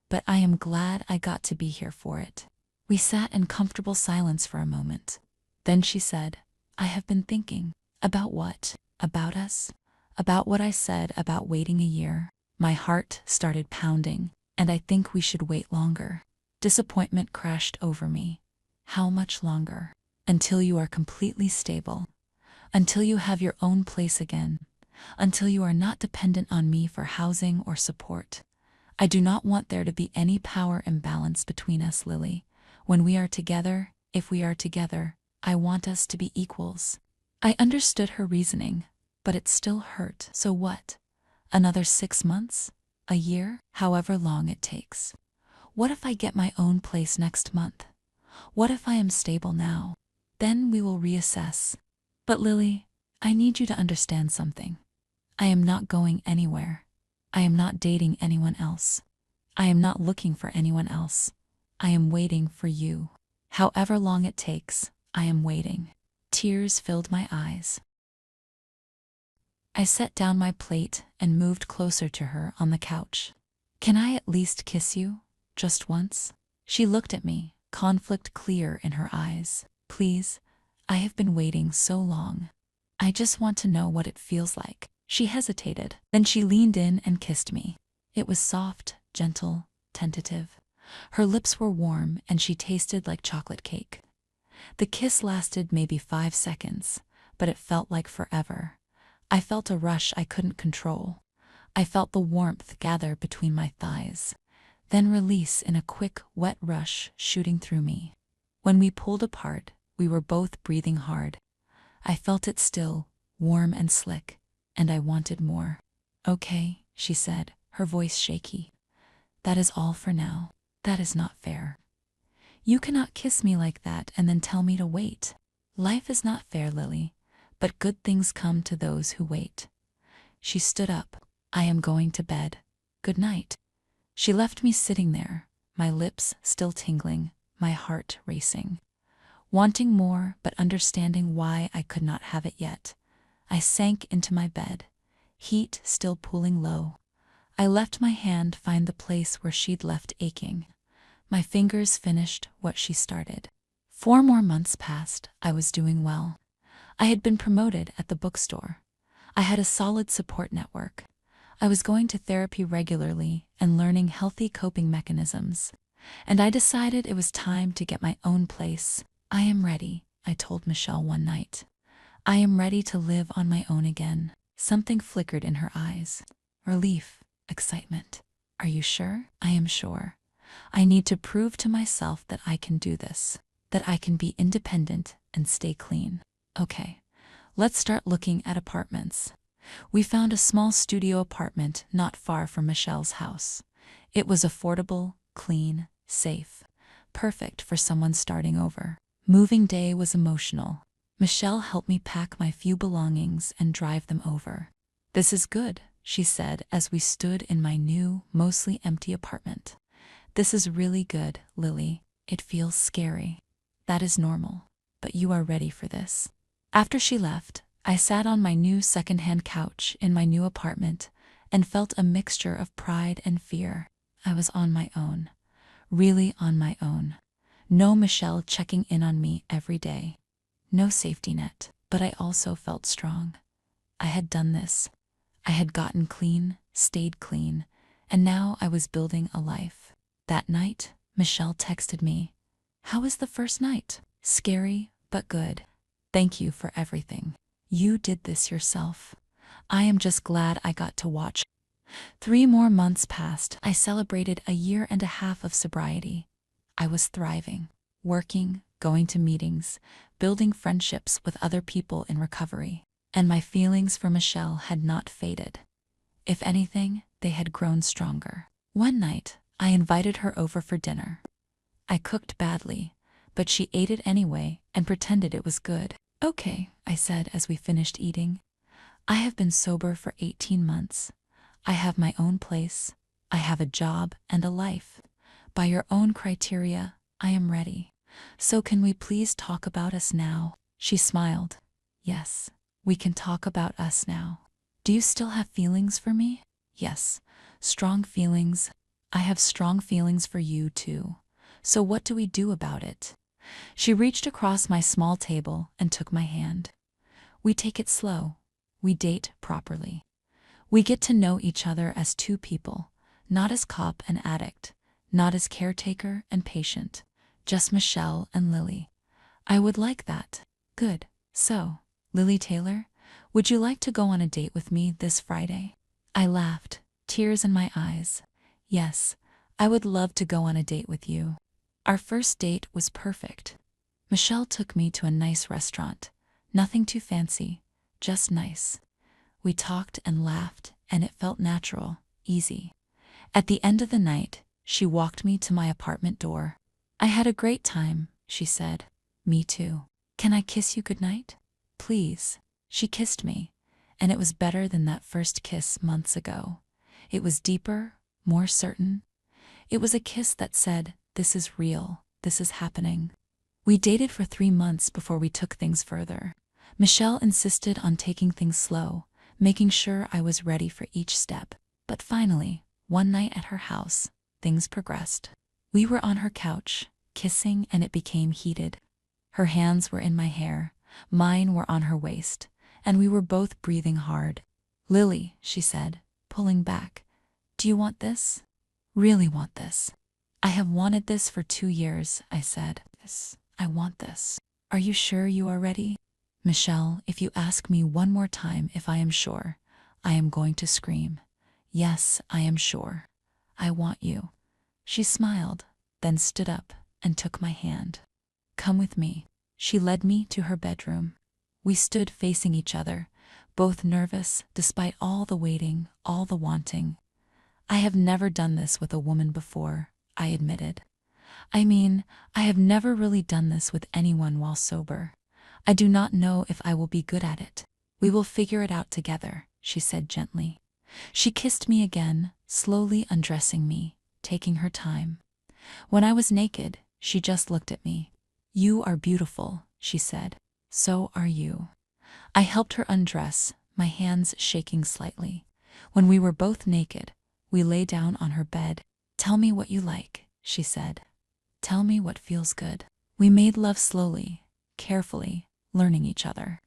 But I am glad I got to be here for it." We sat in comfortable silence for a moment. Then she said, "I have been thinking." "About what?" "About us. About what I said about waiting a year." My heart started pounding, and I think we should wait longer. Disappointment crashed over me. "How much longer?" "Until you are completely stable. Until you have your own place again. Until you are not dependent on me for housing or support. I do not want there to be any power imbalance between us, Lily. When we are together, if we are together, I want us to be equals." I understood her reasoning, but it still hurt. "So what? Another 6 months? A year? However long it takes. What if I get my own place next month? What if I am stable now? Then we will reassess." "But Lily, I need you to understand something. I am not going anywhere. I am not dating anyone else. I am not looking for anyone else. I am waiting for you. However long it takes, I am waiting." Tears filled my eyes. I set down my plate and moved closer to her on the couch. "Can I at least kiss you? Just once?" She looked at me, conflict clear in her eyes. "Please, I have been waiting so long. I just want to know what it feels like." She hesitated. Then she leaned in and kissed me. It was soft, gentle, tentative. Her lips were warm and she tasted like chocolate cake. The kiss lasted maybe 5 seconds, but it felt like forever. I felt a rush I couldn't control. I felt the warmth gather between my thighs, then release in a quick, wet rush shooting through me. When we pulled apart, we were both breathing hard. I felt it still, warm and slick, and I wanted more. "Okay," she said, her voice shaky. "That is all for now. That is not fair. You cannot kiss me like that and then tell me to wait. Life is not fair, Lily, but good things come to those who wait." She stood up. "I am going to bed. Good night." She left me sitting there, my lips still tingling, my heart racing. Wanting more, but understanding why I could not have it yet. I sank into my bed, heat still pooling low. I let my hand find the place where she'd left aching. My fingers finished what she started. 4 more months passed. I was doing well. I had been promoted at the bookstore. I had a solid support network. I was going to therapy regularly and learning healthy coping mechanisms. And I decided it was time to get my own place. "I am ready," I told Michelle one night. "I am ready to live on my own again." Something flickered in her eyes. Relief, excitement. Are you sure? I am sure. I need to prove to myself that I can do this, that I can be independent and stay clean. Okay, let's start looking at apartments. We found a small studio apartment not far from Michelle's house. It was affordable, clean, safe, perfect for someone starting over. Moving day was emotional. Michelle helped me pack my few belongings and drive them over. This is good, she said as we stood in my new, mostly empty apartment. This is really good, Lily. It feels scary. That is normal. But you are ready for this. After she left, I sat on my new second-hand couch in my new apartment and felt a mixture of pride and fear. I was on my own. Really on my own. No Michelle checking in on me every day. No safety net. But I also felt strong. I had done this. I had gotten clean, stayed clean, and now I was building a life. That night, Michelle texted me. How was the first night? Scary, but good. Thank you for everything. You did this yourself. I am just glad I got to watch. 3 more months passed. I celebrated a year and a half of sobriety. I was thriving, working, going to meetings, building friendships with other people in recovery. And my feelings for Michelle had not faded. If anything, they had grown stronger. One night, I invited her over for dinner. I cooked badly, but she ate it anyway and pretended it was good. Okay, I said as we finished eating. I have been sober for 18 months. I have my own place. I have a job and a life. By your own criteria, I am ready. So can we please talk about us now? She smiled. Yes, we can talk about us now. Do you still have feelings for me? Yes, strong feelings. I have strong feelings for you too. So what do we do about it? She reached across my small table and took my hand. We take it slow. We date properly. We get to know each other as two people, not as cop and addict, not as caretaker and patient, just Michelle and Lily. I would like that. Good. So, Lily Taylor, would you like to go on a date with me this Friday? I laughed, tears in my eyes. Yes, I would love to go on a date with you. Our first date was perfect. Michelle took me to a nice restaurant. Nothing too fancy, just nice. We talked and laughed, and it felt natural, easy. At the end of the night, she walked me to my apartment door. I had a great time, she said. Me too. Can I kiss you goodnight? Please. She kissed me, and it was better than that first kiss months ago. It was deeper, more certain. It was a kiss that said, this is real, this is happening. We dated for 3 months before we took things further. Michelle insisted on taking things slow, making sure I was ready for each step. But finally, one night at her house, things progressed. We were on her couch, kissing, and it became heated. Her hands were in my hair, mine were on her waist, and we were both breathing hard. Lily, she said, pulling back, do you want this? Really want this? I have wanted this for 2 years, I said. Yes, I want this. Are you sure you are ready? Michelle, if you ask me one more time if I am sure, I am going to scream. Yes, I am sure. I want you. She smiled, then stood up and took my hand. Come with me. She led me to her bedroom. We stood facing each other, both nervous despite all the waiting, all the wanting. I have never done this with a woman before, I admitted. I mean, I have never really done this with anyone while sober. I do not know if I will be good at it. We will figure it out together, she said gently. She kissed me again, slowly undressing me, taking her time. When I was naked, she just looked at me. You are beautiful, she said. So are you. I helped her undress, my hands shaking slightly. When we were both naked, we lay down on her bed. Tell me what you like, she said. Tell me what feels good. We made love slowly, carefully, learning each other.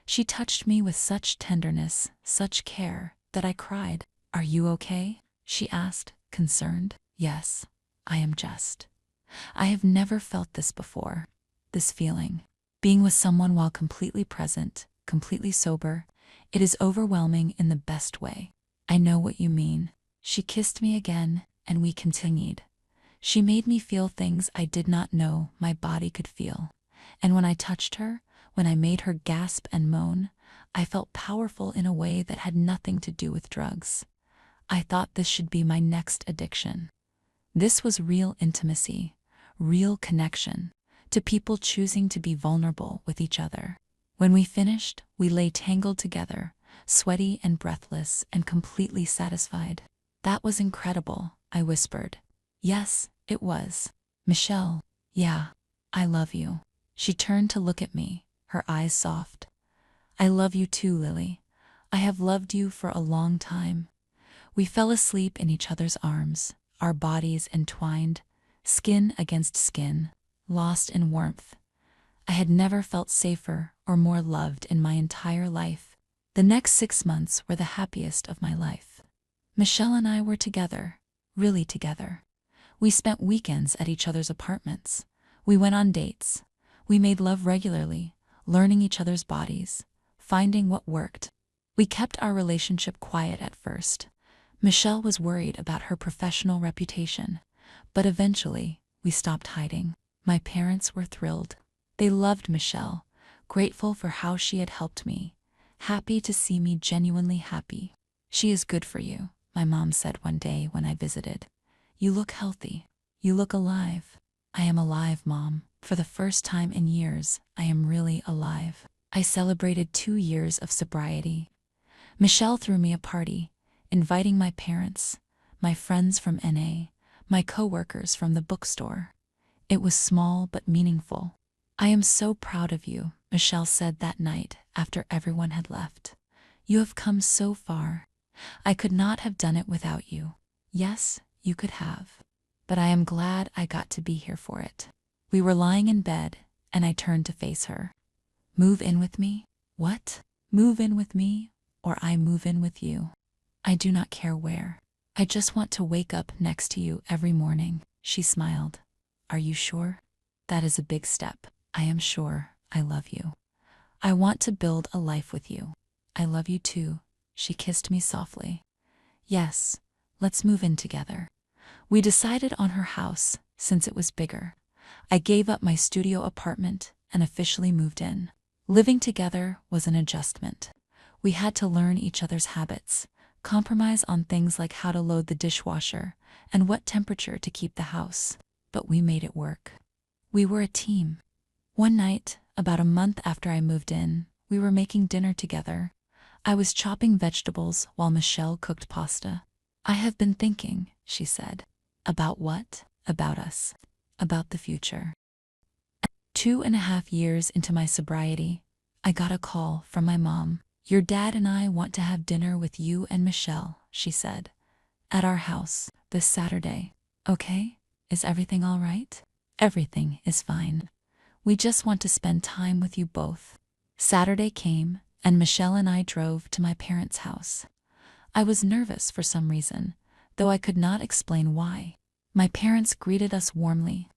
She touched me with such tenderness, such care, that I cried. Are you okay? She asked, concerned. Yes, I am just. I have never felt this before. This feeling. Being with someone while completely present, completely sober, it is overwhelming in the best way. I know what you mean, She kissed me again, and we continued. She made me feel things I did not know my body could feel. And when I touched her, when I made her gasp and moan, I felt powerful in a way that had nothing to do with drugs. I thought this should be my next addiction. This was real intimacy, real connection, to people choosing to be vulnerable with each other. When we finished, we lay tangled together, sweaty and breathless and completely satisfied. That was incredible, I whispered. Yes, it was. Michelle, yeah, I love you. She turned to look at me, her eyes soft. I love you too, Lily. I have loved you for a long time. We fell asleep in each other's arms, our bodies entwined, skin against skin, lost in warmth. I had never felt safer or more loved in my entire life. The next 6 months were the happiest of my life. Michelle and I were together, really together. We spent weekends at each other's apartments. We went on dates. We made love regularly, learning each other's bodies, finding what worked. We kept our relationship quiet at first. Michelle was worried about her professional reputation, but eventually, we stopped hiding. My parents were thrilled. They loved Michelle, grateful for how she had helped me, happy to see me genuinely happy. She is good for you, my mom said one day when I visited. You look healthy. You look alive. I am alive, Mom. For the first time in years, I am really alive. I celebrated 2 years of sobriety. Michelle threw me a party, inviting my parents, my friends from NA, my coworkers from the bookstore. It was small but meaningful. I am so proud of you, Michelle said that night after everyone had left. You have come so far. I could not have done it without you. Yes, you could have. But I am glad I got to be here for it. We were lying in bed, and I turned to face her. Move in with me? What? Move in with me, or I move in with you? I do not care where. I just want to wake up next to you every morning, she smiled. Are you sure? That is a big step. I am sure. I love you. I want to build a life with you. I love you too. She kissed me softly. Yes, let's move in together. We decided on her house, since it was bigger. I gave up my studio apartment and officially moved in. Living together was an adjustment. We had to learn each other's habits, compromise on things like how to load the dishwasher and what temperature to keep the house. But we made it work. We were a team. One night, about a month after I moved in, we were making dinner together. I was chopping vegetables while Michelle cooked pasta. I have been thinking, she said. About what? About us. About the future. 2.5 years into my sobriety, I got a call from my mom. Your dad and I want to have dinner with you and Michelle, she said. At our house, this Saturday. Okay? Is everything all right? Everything is fine. We just want to spend time with you both. Saturday came, and Michelle and I drove to my parents' house. I was nervous for some reason, though I could not explain why. My parents greeted us warmly.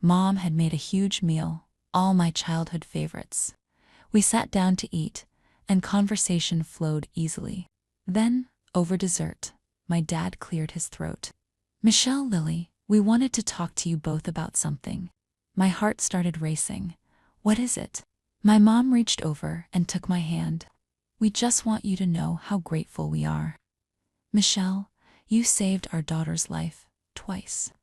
Mom had made a huge meal, all my childhood favorites. We sat down to eat, and conversation flowed easily. Then, over dessert, my dad cleared his throat. Michelle, Lily, we wanted to talk to you both about something. My heart started racing. What is it? My mom reached over and took my hand. We just want you to know how grateful we are. Michelle, you saved our daughter's life twice.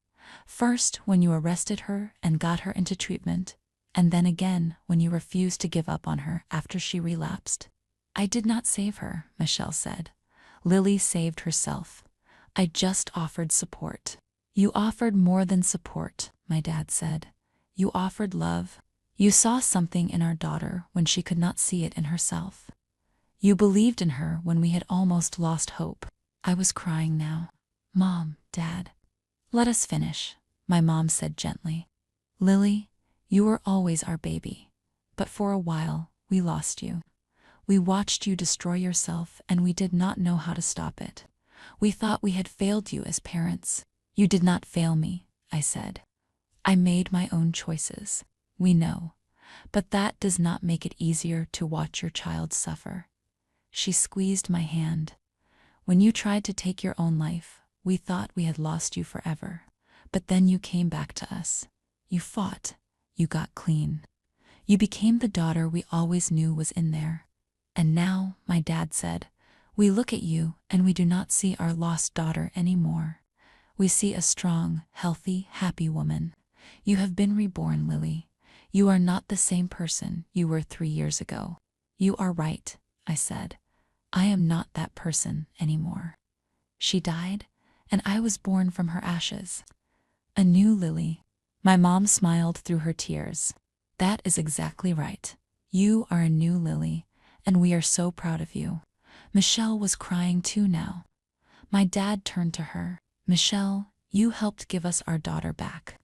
First, when you arrested her and got her into treatment, and then again when you refused to give up on her after she relapsed. I did not save her, Michelle said. Lily saved herself. I just offered support. You offered more than support, my dad said. You offered love. You saw something in our daughter when she could not see it in herself. You believed in her when we had almost lost hope. I was crying now. Mom, Dad. Let us finish, my mom said gently. Lily, you were always our baby. But for a while, we lost you. We watched you destroy yourself and we did not know how to stop it. We thought we had failed you as parents. You did not fail me, I said. I made my own choices. We know. But that does not make it easier to watch your child suffer. She squeezed my hand. When you tried to take your own life, We thought we had lost you forever. But then you came back to us. You fought. You got clean. You became the daughter we always knew was in there. And now, my dad said, we look at you and we do not see our lost daughter anymore. We see a strong, healthy, happy woman. You have been reborn, Lily. You are not the same person you were 3 years ago. You are right, I said. I am not that person anymore. She died, and I was born from her ashes. A new Lily. My mom smiled through her tears. That is exactly right. You are a new Lily, and we are so proud of you. Michelle was crying too now. My dad turned to her. Michelle, you helped give us our daughter back.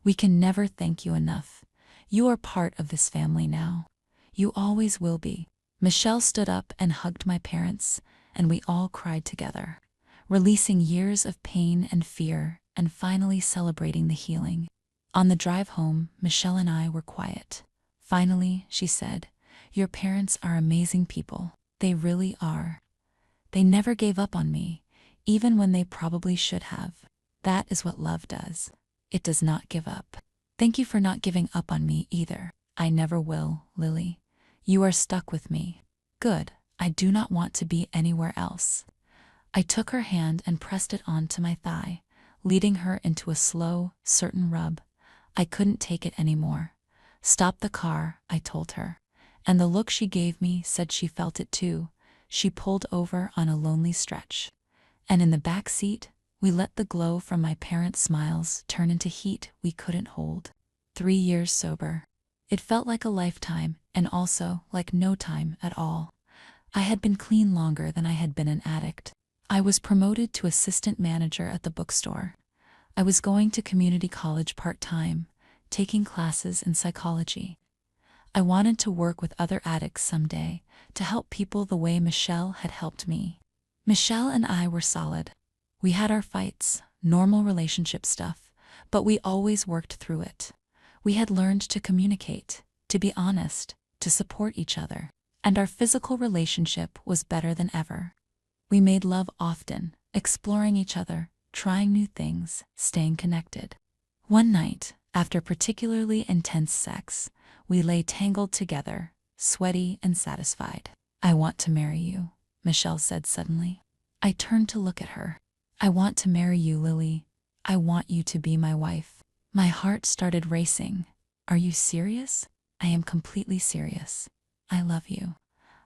We can never thank you enough. You are part of this family now. You always will be. Michelle stood up and hugged my parents, and we all cried together, releasing years of pain and fear and finally celebrating the healing. On the drive home, Michelle and I were quiet. Finally, she said, your parents are amazing people. They really are. They never gave up on me, even when they probably should have. That is what love does. It does not give up. Thank you for not giving up on me either. I never will, Lily. You are stuck with me. Good. I do not want to be anywhere else. I took her hand and pressed it onto my thigh, leading her into a slow, certain rub. I couldn't take it anymore. Stop the car, I told her. And the look she gave me said she felt it too. She pulled over on a lonely stretch. And in the back seat, we let the glow from my parents' smiles turn into heat we couldn't hold. 3 years sober. It felt like a lifetime, and also like no time at all. I had been clean longer than I had been an addict. I was promoted to assistant manager at the bookstore. I was going to community college part-time, taking classes in psychology. I wanted to work with other addicts someday, to help people the way Michelle had helped me. Michelle and I were solid. We had our fights, normal relationship stuff, but we always worked through it. We had learned to communicate, to be honest, to support each other, and our physical relationship was better than ever. We made love often, exploring each other, trying new things, staying connected. One night, after particularly intense sex, we lay tangled together, sweaty and satisfied. I want to marry you, Michelle said suddenly. I turned to look at her. I want to marry you, Lily. I want you to be my wife. My heart started racing. Are you serious? I am completely serious. I love you.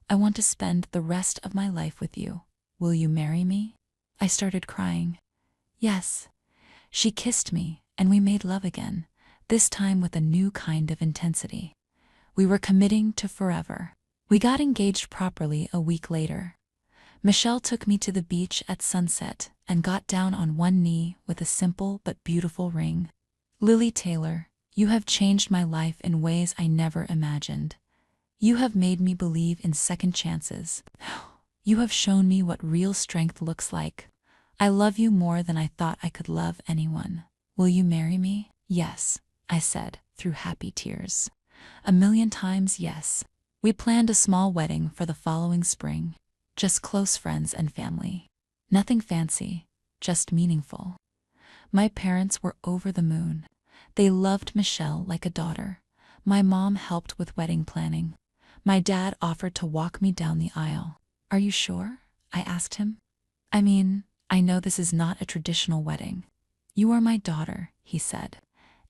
I want to spend the rest of my life with you. Will you marry me? I started crying. Yes. She kissed me, and we made love again, this time with a new kind of intensity. We were committing to forever. We got engaged properly a week later. Michelle took me to the beach at sunset and got down on one knee with a simple but beautiful ring. Lily Taylor, you have changed my life in ways I never imagined. You have made me believe in second chances. You have shown me what real strength looks like. I love you more than I thought I could love anyone. Will you marry me? Yes, I said, through happy tears. 1,000,000 times yes. We planned a small wedding for the following spring. Just close friends and family. Nothing fancy, just meaningful. My parents were over the moon. They loved Michelle like a daughter. My mom helped with wedding planning. My dad offered to walk me down the aisle. Are you sure? I asked him. I mean, I know this is not a traditional wedding. You are my daughter, he said.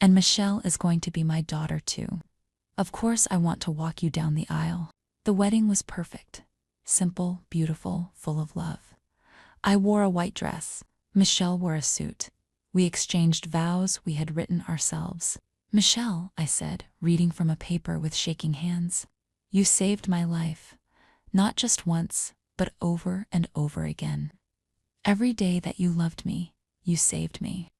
And Michelle is going to be my daughter too. Of course I want to walk you down the aisle. The wedding was perfect. Simple, beautiful, full of love. I wore a white dress. Michelle wore a suit. We exchanged vows we had written ourselves. Michelle, I said, reading from a paper with shaking hands. You saved my life. Not just once, but over and over again. Every day that you loved me, you saved me.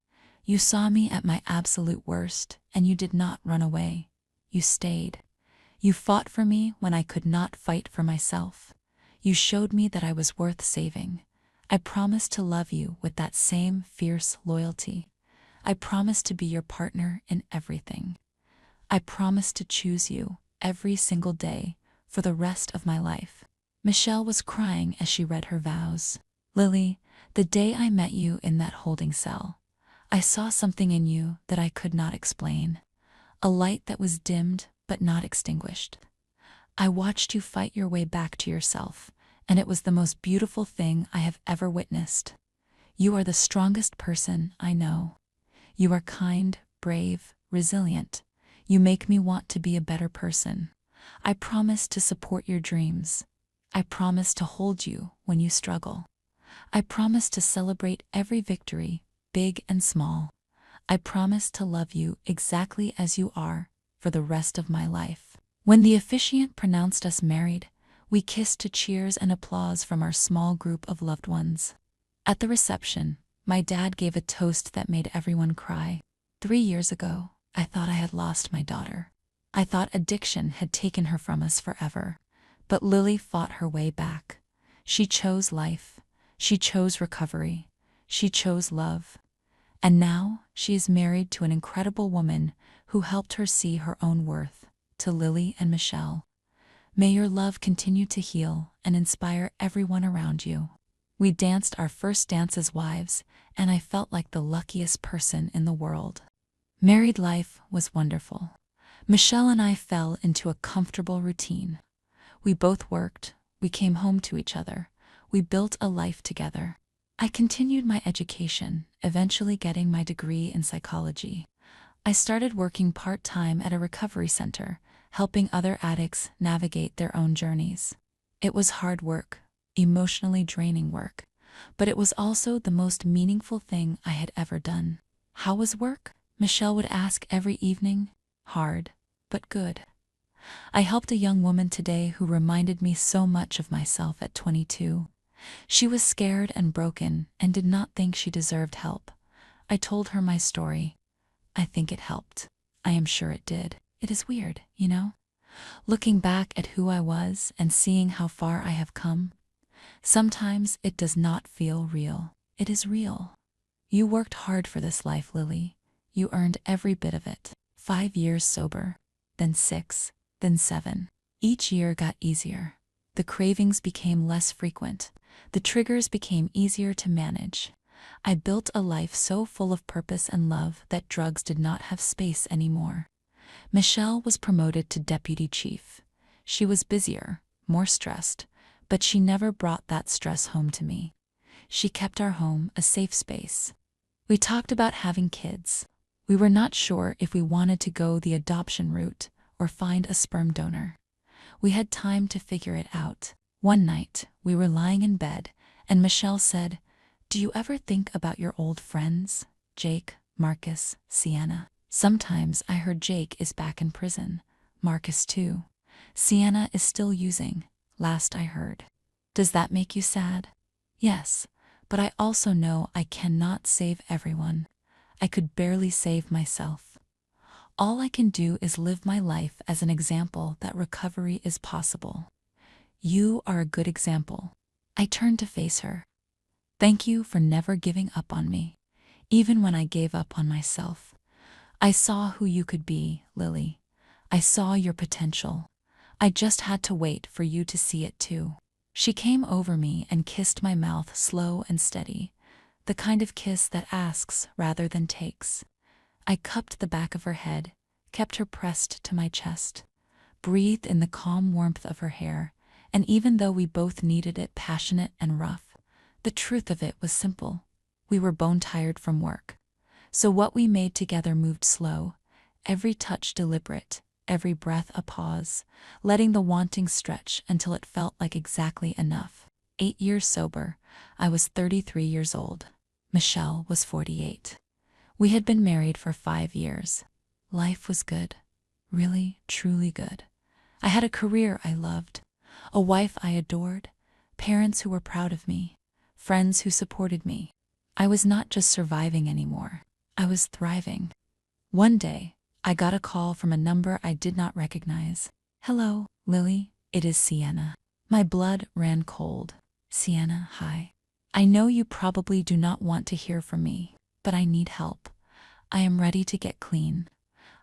You saw me at my absolute worst, and you did not run away. You stayed. You fought for me when I could not fight for myself. You showed me that I was worth saving. I promise to love you with that same fierce loyalty. I promise to be your partner in everything. I promise to choose you every single day for the rest of my life. Michelle was crying as she read her vows. Lily, the day I met you in that holding cell, I saw something in you that I could not explain. A light that was dimmed but not extinguished. I watched you fight your way back to yourself, and it was the most beautiful thing I have ever witnessed. You are the strongest person I know. You are kind, brave, resilient. You make me want to be a better person. I promise to support your dreams. I promise to hold you when you struggle. I promise to celebrate every victory, big and small. I promise to love you exactly as you are for the rest of my life. When the officiant pronounced us married, we kissed to cheers and applause from our small group of loved ones. At the reception, my dad gave a toast that made everyone cry. 3 years ago, I thought I had lost my daughter. I thought addiction had taken her from us forever. But Lily fought her way back. She chose life. She chose recovery. She chose love. And now she is married to an incredible woman who helped her see her own worth, to Lily and Michelle. May your love continue to heal and inspire everyone around you. We danced our first dance as wives, and I felt like the luckiest person in the world. Married life was wonderful. Michelle and I fell into a comfortable routine. We both worked, we came home to each other, we built a life together. I continued my education, eventually getting my degree in psychology. I started working part-time at a recovery center, helping other addicts navigate their own journeys. It was hard work, emotionally draining work, but it was also the most meaningful thing I had ever done. How was work? Michelle would ask every evening. Hard, but good. I helped a young woman today who reminded me so much of myself at 22. She was scared and broken and did not think she deserved help. I told her my story. I think it helped. I am sure it did. It is weird, you know? Looking back at who I was and seeing how far I have come. Sometimes it does not feel real. It is real. You worked hard for this life, Lily. You earned every bit of it. 5 years sober, then 6, then 7. Each year got easier. The cravings became less frequent. The triggers became easier to manage. I built a life so full of purpose and love that drugs did not have space anymore. Michelle was promoted to deputy chief. She was busier, more stressed, but she never brought that stress home to me. She kept our home a safe space. We talked about having kids. We were not sure if we wanted to go the adoption route or find a sperm donor. We had time to figure it out. One night, we were lying in bed, and Michelle said, "Do you ever think about your old friends? Jake, Marcus, Sienna?" Sometimes I heard Jake is back in prison. Marcus too. Sienna is still using, last I heard. Does that make you sad? Yes, but I also know I cannot save everyone. I could barely save myself. All I can do is live my life as an example that recovery is possible. You are a good example. I turned to face her. Thank you for never giving up on me, even when I gave up on myself. I saw who you could be, Lily. I saw your potential. I just had to wait for you to see it too. She came over me and kissed my mouth slow and steady, the kind of kiss that asks rather than takes. I cupped the back of her head, kept her pressed to my chest, breathed in the calm warmth of her hair, and even though we both needed it passionate and rough, the truth of it was simple. We were bone-tired from work. So what we made together moved slow, every touch deliberate, every breath a pause, letting the wanting stretch until it felt like exactly enough. 8 years sober, I was 33 years old. Michelle was 48. We had been married for 5 years. Life was good. Really, truly good. I had a career I loved, a wife I adored, parents who were proud of me, friends who supported me. I was not just surviving anymore. I was thriving. One day, I got a call from a number I did not recognize. "Hello, Lily, it is Sienna." My blood ran cold. "Sienna, hi. I know you probably do not want to hear from me, but I need help. I am ready to get clean.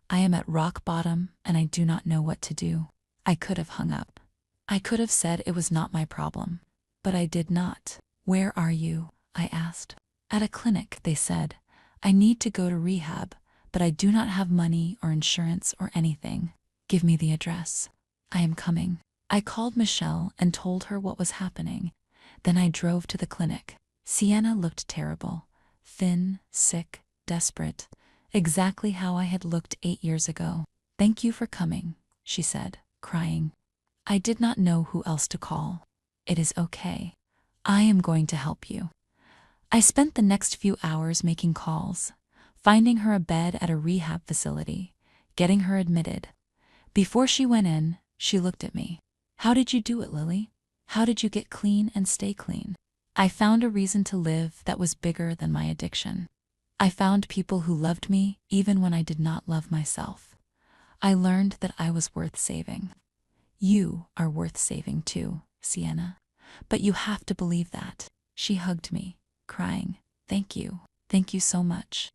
I am at rock bottom and I do not know what to do." I could have hung up. I could have said it was not my problem, but I did not. "Where are you?" I asked. "At a clinic," they said. "I need to go to rehab, but I do not have money or insurance or anything. Give me the address." "I am coming." I called Michelle and told her what was happening. Then I drove to the clinic. Sienna looked terrible. Thin, sick, desperate. Exactly how I had looked 8 years ago. "Thank you for coming," she said, crying. I did not know who else to call. "It is okay. I am going to help you." I spent the next few hours making calls, finding her a bed at a rehab facility, getting her admitted. Before she went in, she looked at me. "How did you do it, Lily? How did you get clean and stay clean?" "I found a reason to live that was bigger than my addiction. I found people who loved me even when I did not love myself. I learned that I was worth saving." "You are worth saving too, Sienna. But you have to believe that." She hugged me, crying, "Thank you. Thank you so much."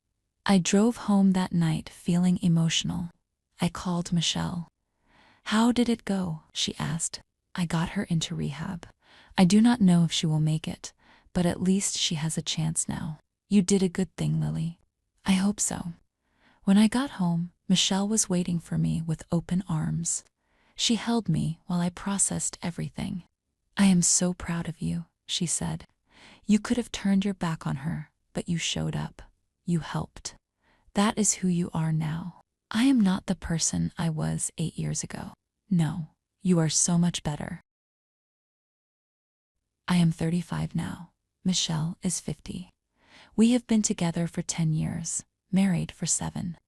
I drove home that night feeling emotional. I called Michelle. "How did it go?" she asked. "I got her into rehab. I do not know if she will make it, but at least she has a chance now." "You did a good thing, Lily." "I hope so." When I got home, Michelle was waiting for me with open arms. She held me while I processed everything. "I am so proud of you," she said. "You could have turned your back on her, but you showed up. You helped. That is who you are now. I am not the person I was 8 years ago. No, you are so much better." I am 35 now. Michelle is 50. We have been together for 10 years, married for 7.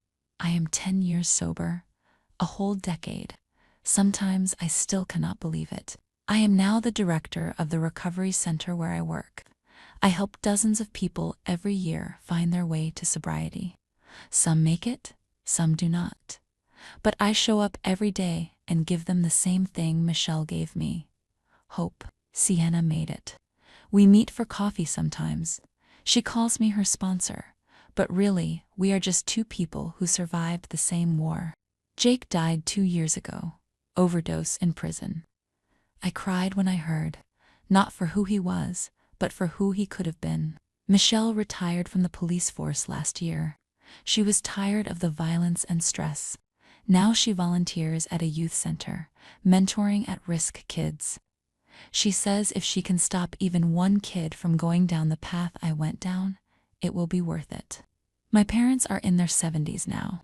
I am 10 years sober, a whole decade. Sometimes I still cannot believe it. I am now the director of the recovery center where I work. I help dozens of people every year find their way to sobriety. Some make it, some do not. But I show up every day and give them the same thing Michelle gave me: hope. Sienna made it. We meet for coffee sometimes. She calls me her sponsor, but really, we are just two people who survived the same war. Jake died 2 years ago, overdose in prison. I cried when I heard, not for who he was, but for who he could have been. Michelle retired from the police force last year. She was tired of the violence and stress. Now she volunteers at a youth center, mentoring at-risk kids. She says if she can stop even one kid from going down the path I went down, it will be worth it. My parents are in their 70s now.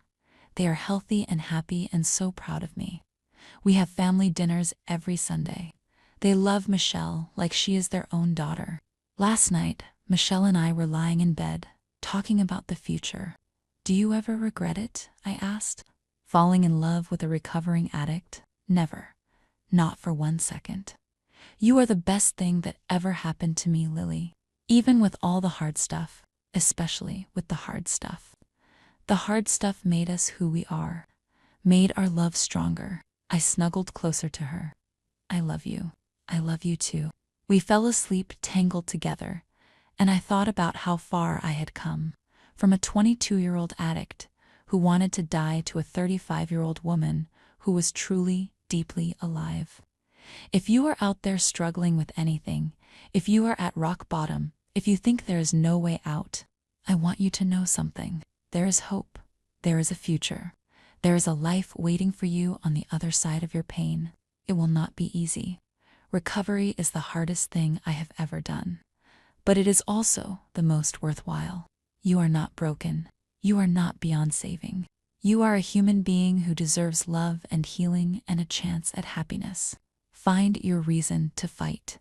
They are healthy and happy and so proud of me. We have family dinners every Sunday. They love Michelle like she is their own daughter. Last night, Michelle and I were lying in bed, talking about the future. "Do you ever regret it?" I asked. "Falling in love with a recovering addict? Never. Not for 1 second. You are the best thing that ever happened to me, Lily. Even with all the hard stuff, especially with the hard stuff. The hard stuff made us who we are, made our love stronger." I snuggled closer to her. "I love you. I love you too." We fell asleep tangled together, and I thought about how far I had come, from a 22-year-old addict who wanted to die to a 35-year-old woman who was truly, deeply alive. If you are out there struggling with anything, if you are at rock bottom, if you think there is no way out, I want you to know something. There is hope. There is a future. There is a life waiting for you on the other side of your pain. It will not be easy. Recovery is the hardest thing I have ever done. But it is also the most worthwhile. You are not broken. You are not beyond saving. You are a human being who deserves love and healing and a chance at happiness. Find your reason to fight.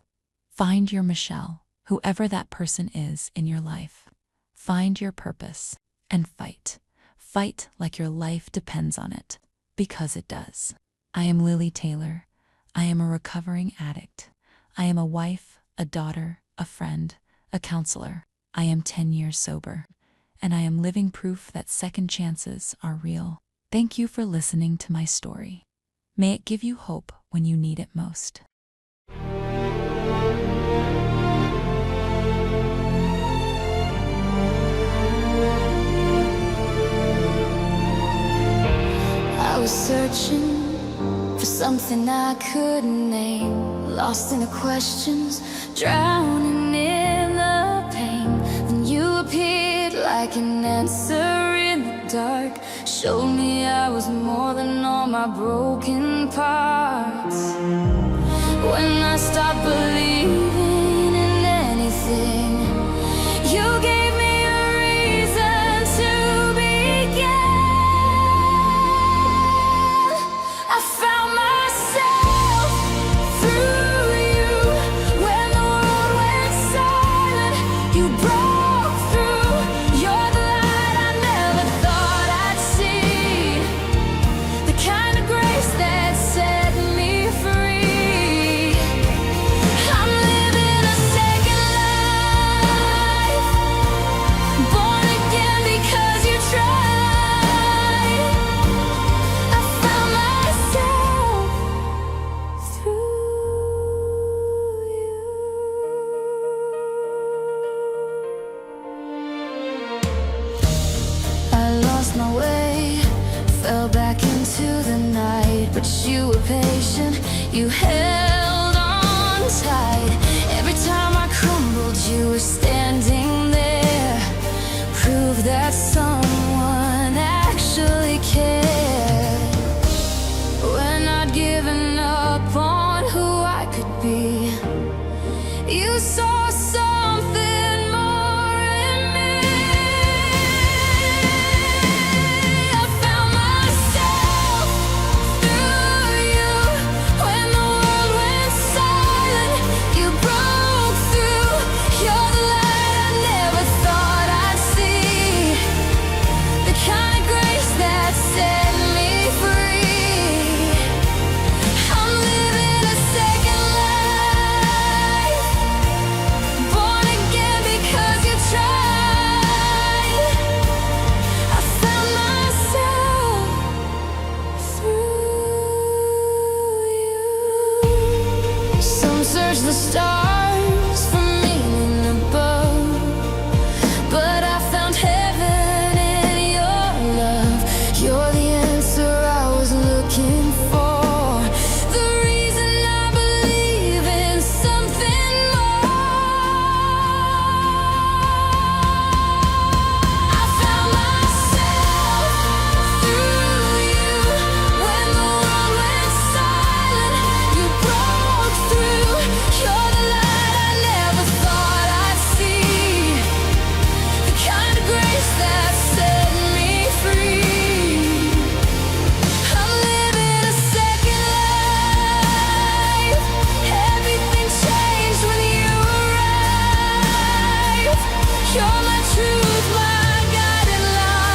Find your Michelle, whoever that person is in your life. Find your purpose and fight. Fight like your life depends on it, because it does. I am Lily Taylor. I am a recovering addict. I am a wife, a daughter, a friend, a counselor. I am 10 years sober, and I am living proof that second chances are real. Thank you for listening to my story. May it give you hope when you need it most. I was searching for something I couldn't name, lost in the questions, drowning in like an answer in the dark. Showed me I was more than all my broken parts. When I stopped believing in anything, you gave me a reason to begin. I found myself through you. When the world went silent, you broke through. You're the light I never thought I'd see, the kind of grace that set me free. I'm living a second life, born again because you tried. I found myself through you. I lost my way, fell back into the night, but you were patient, you held on tight. Every time I crumbled, you were standing there, prove that someone actually cared. When I'd given up on who I could be, you saw something more in me. I found myself through you. When the world went silent, you broke through. You're the light I never thought I'd see, the kind of grace that set me free. I'm living a second life, born again because you tried. I found myself through you. Some search the stars for meaning above, but I found heaven in your love. You're the answer I was looking for, the reason I believe in something more. I found myself through you. When the world went silent, you broke through. You're the light I never thought I'd see, the kind of grace that set me free. I'm living a second life. Everything changed when you arrived. You're my truth, my guiding light.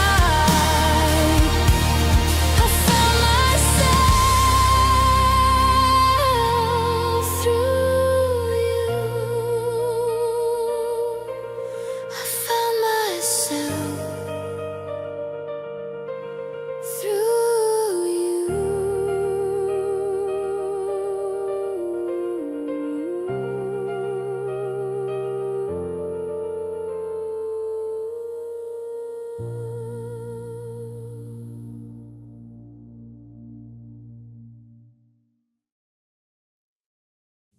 I found myself through you. I found myself through you.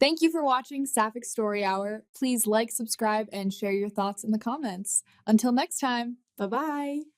Thank you for watching Sapphic Story Hour. Please like, subscribe, and share your thoughts in the comments. Until next time, bye-bye.